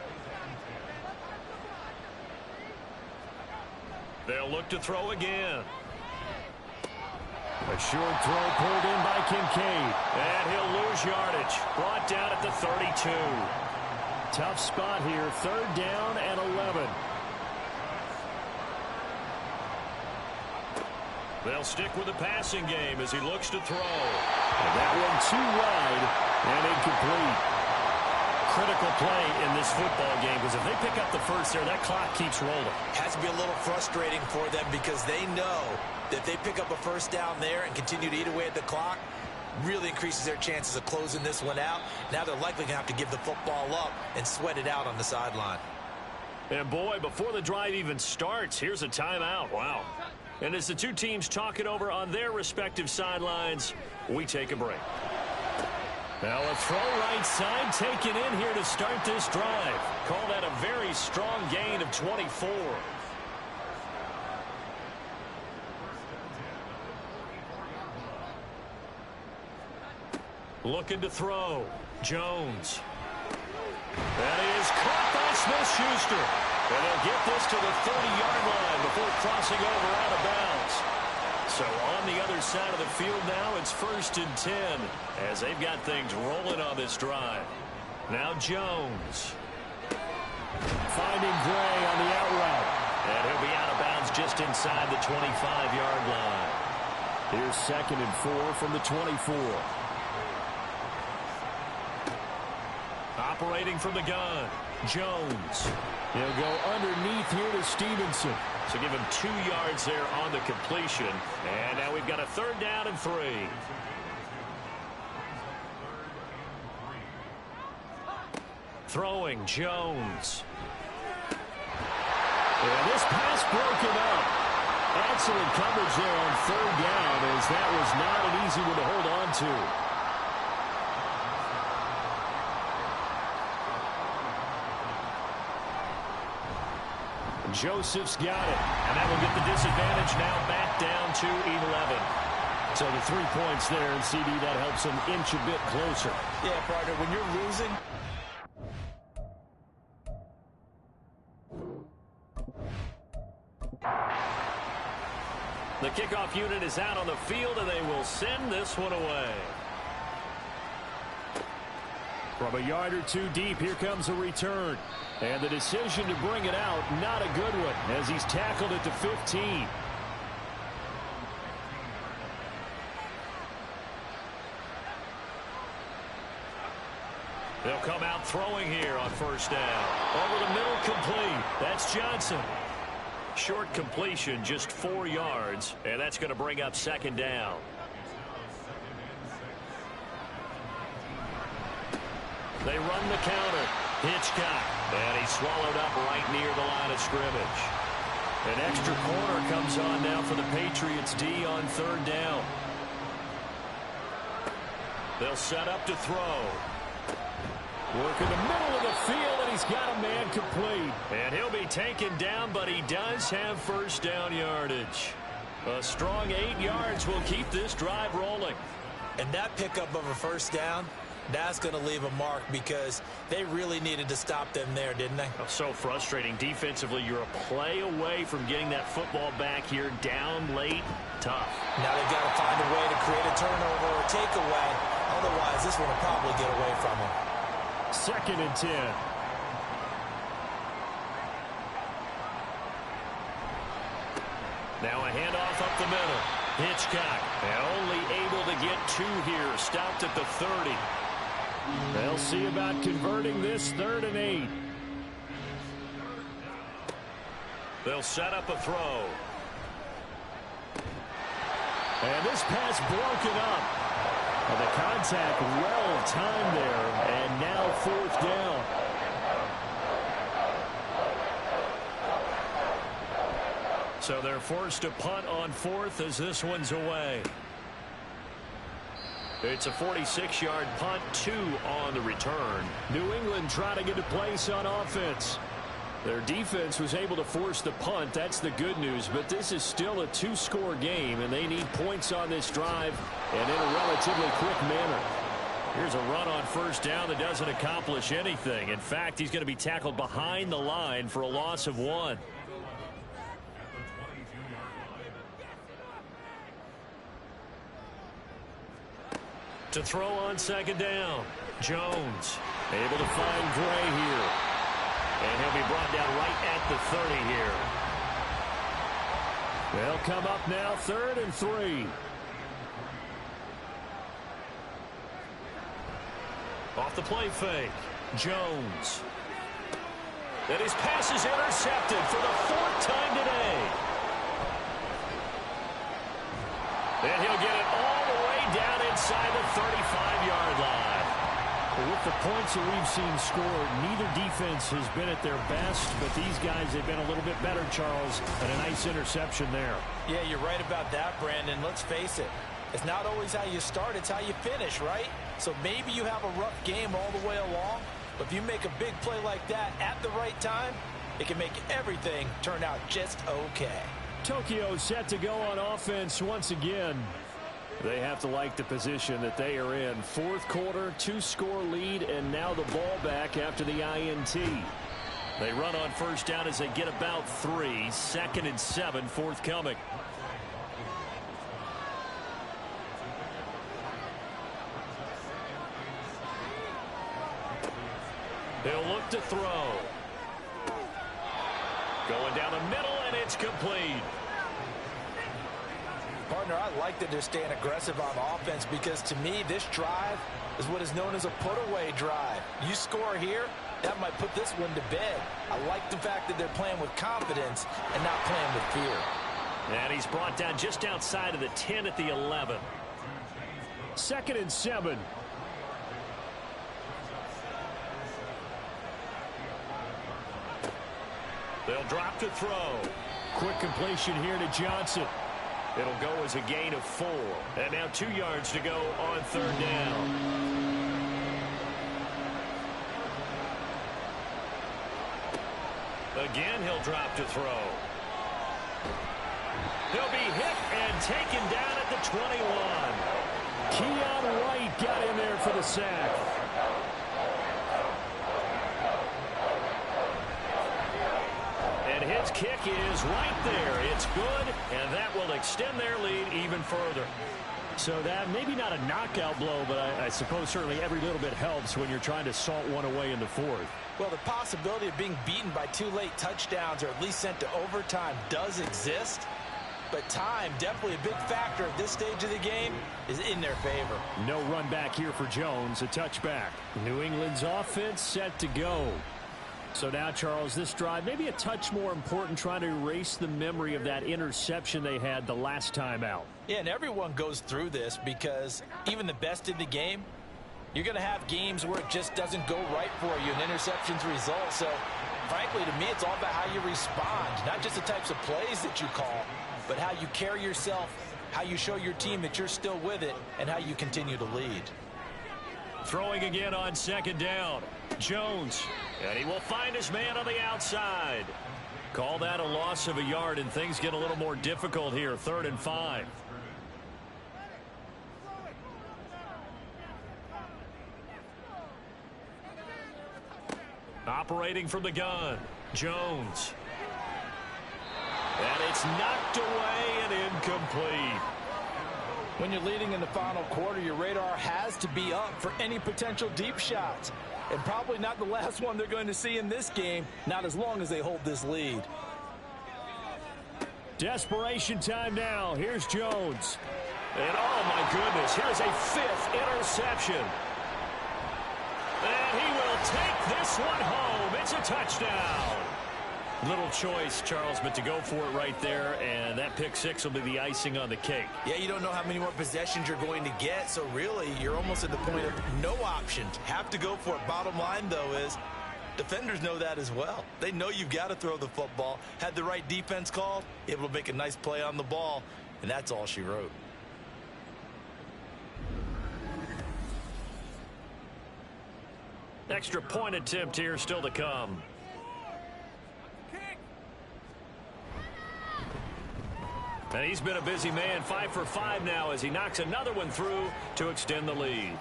Speaker 3: They'll look to throw again. A short throw pulled in by Kincaid. And he'll lose yardage. Brought down at the 32. Tough spot here. 3rd down and 11. They'll stick with the passing game as he looks to throw. And that one too wide and incomplete. Critical play in this football game because if they pick up the 1st there, that clock keeps rolling.
Speaker 2: Has to be a little frustrating for them because they know that if they pick up a 1st down there and continue to eat away at the clock, really increases their chances of closing this one out. Now they're likely going to have to give the football up and sweat it out on the sideline.
Speaker 3: And boy, before the drive even starts, here's a timeout. Wow. And as the 2 teams talk it over on their respective sidelines, we take a break. Now a throw right side taken in here to start this drive. Call that a very strong gain of 24. Looking to throw. Jones. That is caught by Smith-Schuster. And they'll get this to the 30-yard line before crossing over out of bounds. So on the other side of the field now, it's 1st and 10 as they've got things rolling on this drive. Now Jones. Finding Gray on the out route. And he'll be out of bounds
Speaker 1: just inside the 25-yard line.
Speaker 3: Here's 2nd and 4 from the 24.
Speaker 1: Operating from the gun, Jones.
Speaker 3: He'll go underneath here to Stevenson.
Speaker 1: So give him 2 yards there on the completion. And now we've got a 3rd down and 3. Throwing, Jones.
Speaker 3: And this pass broken up. Excellent coverage there on 3rd down, as that was not an easy one to hold on to. Joseph's got it.
Speaker 1: And that will get the disadvantage now back down to 11.
Speaker 3: So the 3 points there, and CD, that helps them inch a bit closer.
Speaker 7: Yeah, partner, when you're losing,
Speaker 1: the kickoff unit is out on the field, and they will send this one away.
Speaker 3: From a yard or 2 deep, here comes a return. And the decision to bring it out, not a good one, as he's tackled at the 15.
Speaker 1: They'll come out throwing here on 1st down. Over the middle, complete. That's Johnson. Short completion, just 4 yards, and that's going to bring up 2nd down. They run the counter. Hitchcock, and he's swallowed up right near the line of scrimmage. An extra corner comes on now for the Patriots D on 3rd down. They'll set up to throw.
Speaker 3: Work in the middle of the field, and he's got a man complete.
Speaker 1: And he'll be taken down, but he does have 1st down yardage. A strong 8 yards will keep this drive rolling.
Speaker 2: And that pickup of a 1st down, that's going to leave a mark, because they really needed to stop them there, didn't they?
Speaker 1: Oh, so frustrating. Defensively, you're a play away from getting that football back here, down late. Tough.
Speaker 2: Now they've got to find a way to create a turnover or a takeaway. Otherwise, this one will probably get away from them.
Speaker 3: 2nd and 10.
Speaker 1: Now a handoff up the middle. Hitchcock, only able to get 2 here. Stopped at the 30.
Speaker 3: They'll see about converting this 3rd and 8.
Speaker 1: They'll set up a throw.
Speaker 3: And this pass broken up. And the contact well timed there, and now 4th down.
Speaker 1: So they're forced to punt on 4th as this one's away. It's a 46-yard punt, 2 on the return.
Speaker 3: New England trying to get a place on offense. Their defense was able to force the punt. That's the good news. But this is still a 2-score game, and they need points on this drive and in a relatively quick manner.
Speaker 1: Here's a run on 1st down that doesn't accomplish anything. In fact, he's going to be tackled behind the line for a loss of 1. To throw on 2nd down. Jones able to find Gray here. And he'll be brought down right at the 30 here.
Speaker 3: They'll come up now 3rd and 3.
Speaker 1: Off the play fake. Jones. And his pass is intercepted for the 4th time today. And he'll get it all the way down inside the 35-yard line.
Speaker 3: Well, with the points that we've seen scored, neither defense has been at their best, but these guys have been a little bit better, Charles, and a nice interception there.
Speaker 7: yeah, you're right about that, Brandon. Let's face it. It's not always how you start, it's how you finish, right? So maybe you have a rough game all the way along, but if you make a big play like that at the right time, it can make everything turn out just okay.
Speaker 3: Tokyo set to go on offense once again. They have to like the position that they are in. 4th quarter, 2-score lead, and now the ball back after the INT.
Speaker 1: They run on 1st down as they get about 3. 2nd and 7 forthcoming. He'll look to throw. Going down the middle, and it's complete.
Speaker 7: Partner, I like that they're staying aggressive on offense because to me, this drive is what is known as a put-away drive. You score here, that might put this one to bed. I like the fact that they're playing with confidence and not playing with fear.
Speaker 3: And he's brought down just outside of the 10 at the 11. 2nd and 7.
Speaker 1: They'll drop to throw.
Speaker 3: Quick completion here to Johnson.
Speaker 1: It'll go as a gain of 4. And now 2 yards to go on 3rd down. Again, he'll drop to throw. He'll be hit and taken down at the 21.
Speaker 3: Keon White got in there for the sack.
Speaker 1: And his kick is right there. It's good, and that will extend their lead even further.
Speaker 3: So that maybe not a knockout blow, but I suppose certainly every little bit helps when you're trying to salt one away in the 4th.
Speaker 7: Well, the possibility of being beaten by 2 late touchdowns or at least sent to overtime does exist. But time, definitely a big factor at this stage of the game, is in their favor.
Speaker 3: No run back here for Jones, a touchback. New England's offense set to go. So now, Charles, this drive maybe a touch more important, trying to erase the memory of that interception they had the last time out.
Speaker 7: Yeah, and everyone goes through this because even the best in the game, you're going to have games where it just doesn't go right for you, and interceptions result. So, frankly, to me, it's all about how you respond, not just the types of plays that you call, but how you carry yourself, how you show your team that you're still with it, and how you continue to lead.
Speaker 1: Throwing again on 2nd down. Jones. And he will find his man on the outside. Call that a loss of a yard, and things get a little more difficult here. 3rd and 5. Operating from the gun. Jones. And it's knocked away and incomplete.
Speaker 7: When you're leading in the final quarter, your radar has to be up for any potential deep shots. And probably not the last one they're going to see in this game, not as long as they hold this lead.
Speaker 3: Desperation time now. Here's Jones.
Speaker 1: And oh my goodness, here's a 5th interception. And he will take this one home. It's a touchdown. Little choice, Charles, but to go for it right there, and that pick 6 will be the icing on the cake.
Speaker 2: Yeah, you don't know how many more possessions you're going to get, so really you're almost at the point of no options. Have to go for it. Bottom line, though, is defenders know that as well. They know you've got to throw the football. Had the right defense called, able to make a nice play on the ball, and that's all she wrote.
Speaker 1: Extra point attempt here still to come. And he's been a busy man, 5 for 5 now as he knocks another one through to extend the lead.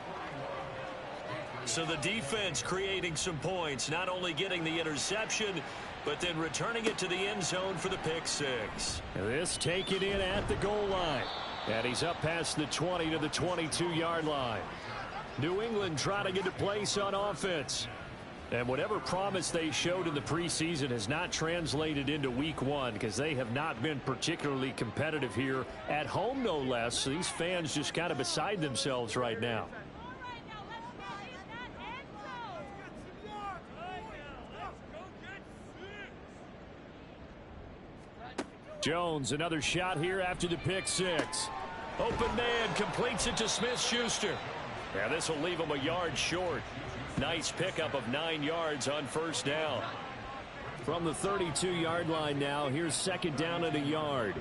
Speaker 1: So the defense creating some points, not only getting the interception, but then returning it to the end zone for the pick 6.
Speaker 3: This taken in at the goal line. And he's up past the 20 to the 22-yard line. New England trying to get to place on offense. And whatever promise they showed in the preseason has not translated into week 1 because they have not been particularly competitive here at home, no less. So these fans just kind of beside themselves right now. Jones, another shot here after the pick 6.
Speaker 1: Open man completes it to Smith-Schuster. Yeah, this will leave him a yard short. Nice pickup of 9 yards on 1st down.
Speaker 3: From the 32-yard line now, here's 2nd down and a yard.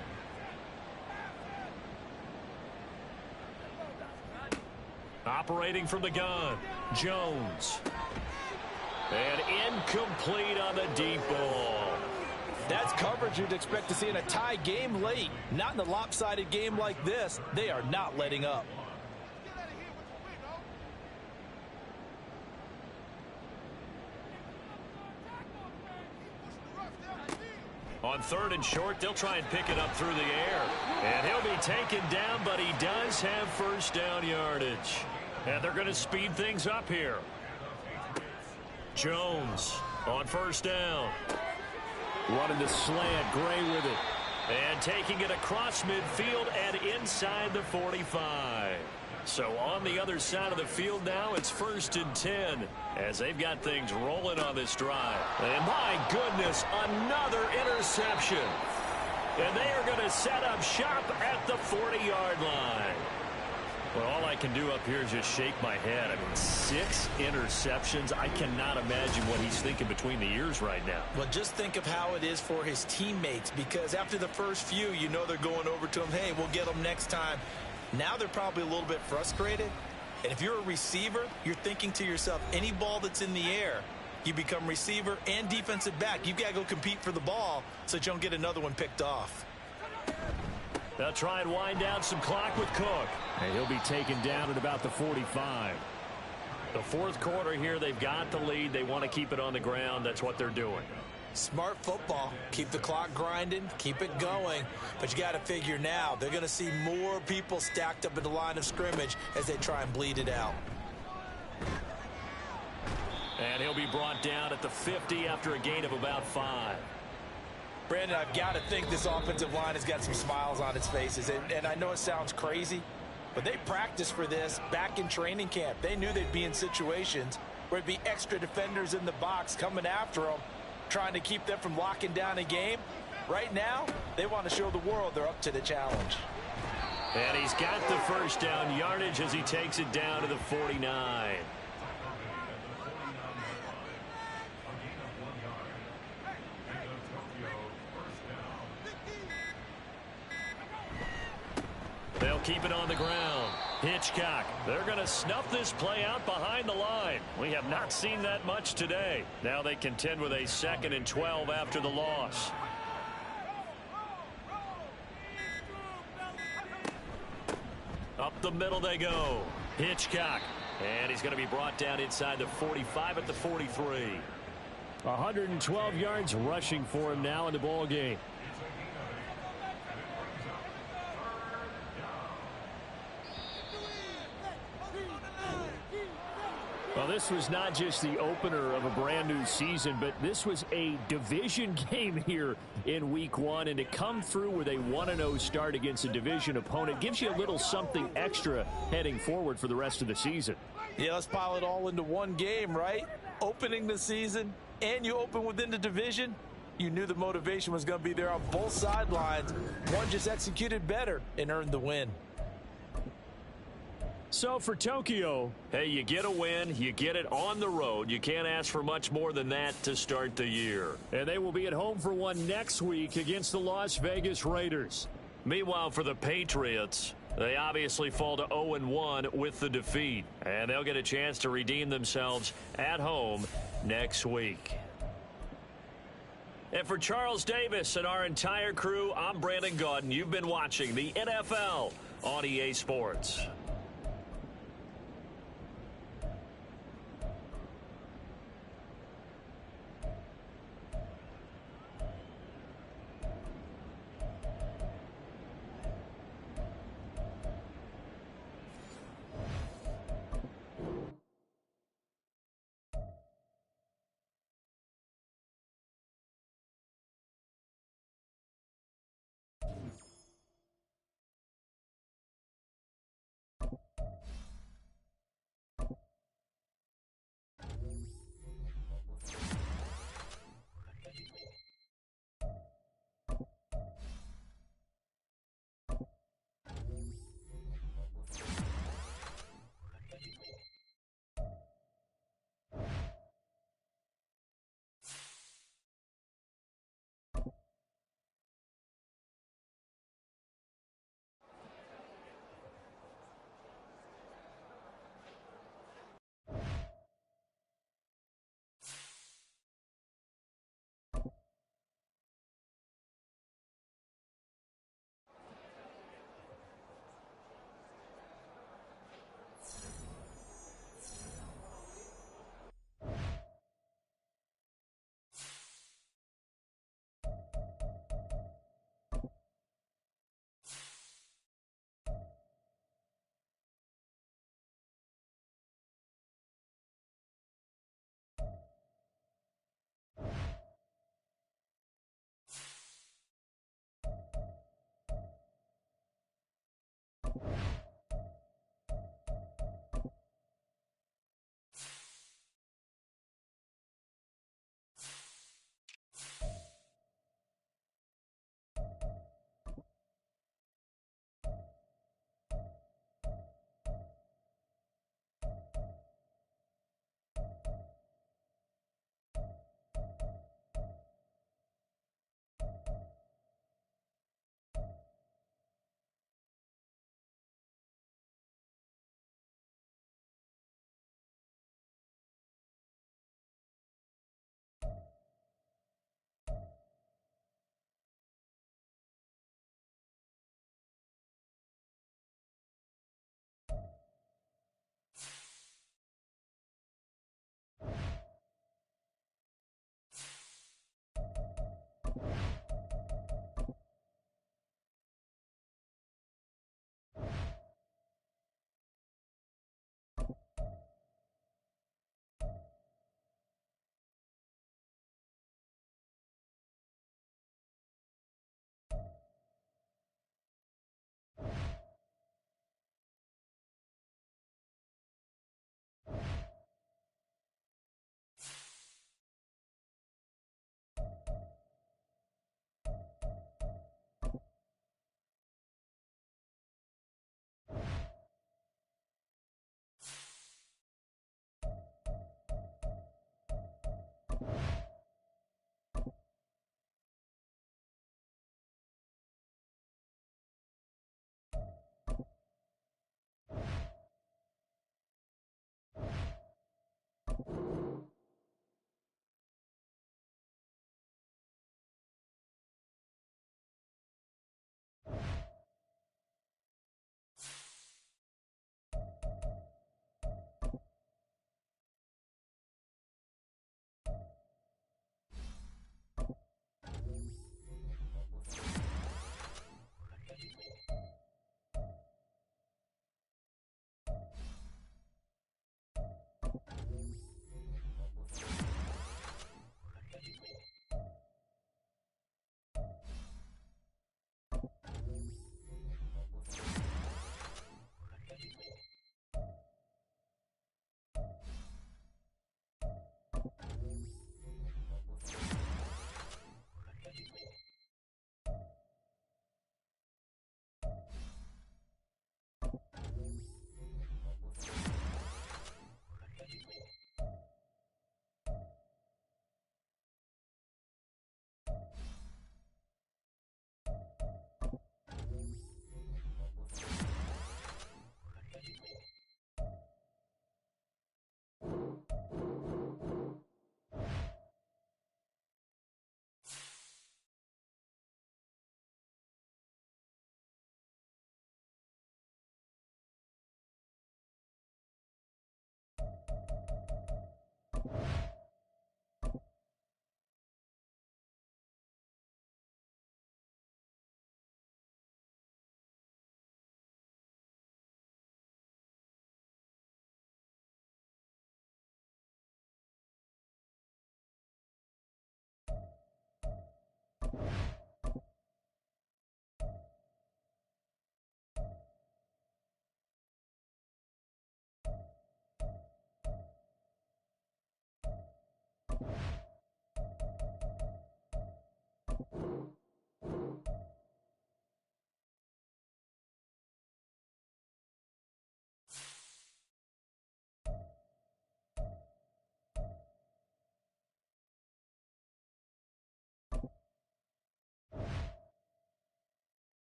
Speaker 1: Operating from the gun, Jones. And incomplete on the deep ball.
Speaker 7: That's coverage you'd expect to see in a tie game late. Not in a lopsided game like this. They are not letting up.
Speaker 1: On 3rd and short, they'll try and pick it up through the air. And he'll be taken down, but he does have 1st down yardage. And they're going to speed things up here. Jones on 1st down.
Speaker 3: Running the slant, Gray with it. And taking it across midfield and inside the 45. So on the other side of the field now, it's 1st and 10 as they've got things rolling on this drive. And my goodness, another interception. And they are going to set up shop at the 40-yard line. Well, all I can do up here is just shake my head. I mean, 6 interceptions. I cannot imagine what he's thinking between the ears right now.
Speaker 7: Well, just think of how it is for his teammates, because after the first few, you know they're going over to him, hey, we'll get them next time. Now they're probably a little bit frustrated. And if you're a receiver, you're thinking to yourself, any ball that's in the air, you become receiver and defensive back. You've got to go compete for the ball so that you don't get another one picked off.
Speaker 3: They'll try and wind down some clock with Cook. And he'll be taken down at about the 45. The 4th quarter here, they've got the lead. They want to keep it on the ground. That's what they're doing.
Speaker 7: Smart football. Keep the clock grinding. Keep it going. But you got to figure now, they're going to see more people stacked up in the line of scrimmage as they try and bleed it out.
Speaker 3: And he'll be brought down at the 50 after a gain of about 5.
Speaker 7: Brandon, I've got to think this offensive line has got some smiles on its faces. And I know it sounds crazy, but they practiced for this back in training camp. They knew they'd be in situations where there'd be extra defenders in the box coming after them, trying to keep them from locking down a game. Right now, they want to show the world they're up to the challenge.
Speaker 3: And he's got the first down yardage as he takes it down to the 49. They'll keep it on the ground. Hitchcock. They're going to snuff this play out behind the line. We have not seen that much today. Now they contend with a 2nd and 12 after the loss. Up the middle they go. Hitchcock. And he's going to be brought down inside the 45 at the 43. 112 yards rushing for him now in the ball game. Well, this was not just the opener of a brand new season, but this was a division game here in week 1. And to come through with a 1-0 start against a division opponent gives you a little something extra heading forward for the rest of the season.
Speaker 7: Yeah, let's pile it all into one game, right? Opening the season, and you open within the division. You knew the motivation was going to be there on both sidelines. One just executed better and earned the win.
Speaker 3: So for Tokyo, hey, you get a win, you get it on the road. You can't ask for much more than that to start the year. And they will be at home for one next week against the Las Vegas Raiders. Meanwhile, for the Patriots, they obviously fall to 0-1 with the defeat. And they'll get a chance to redeem themselves at home next week. And for Charles Davis and our entire crew, I'm Brandon Gaudin. You've been watching the NFL on EA Sports.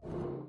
Speaker 1: Bye.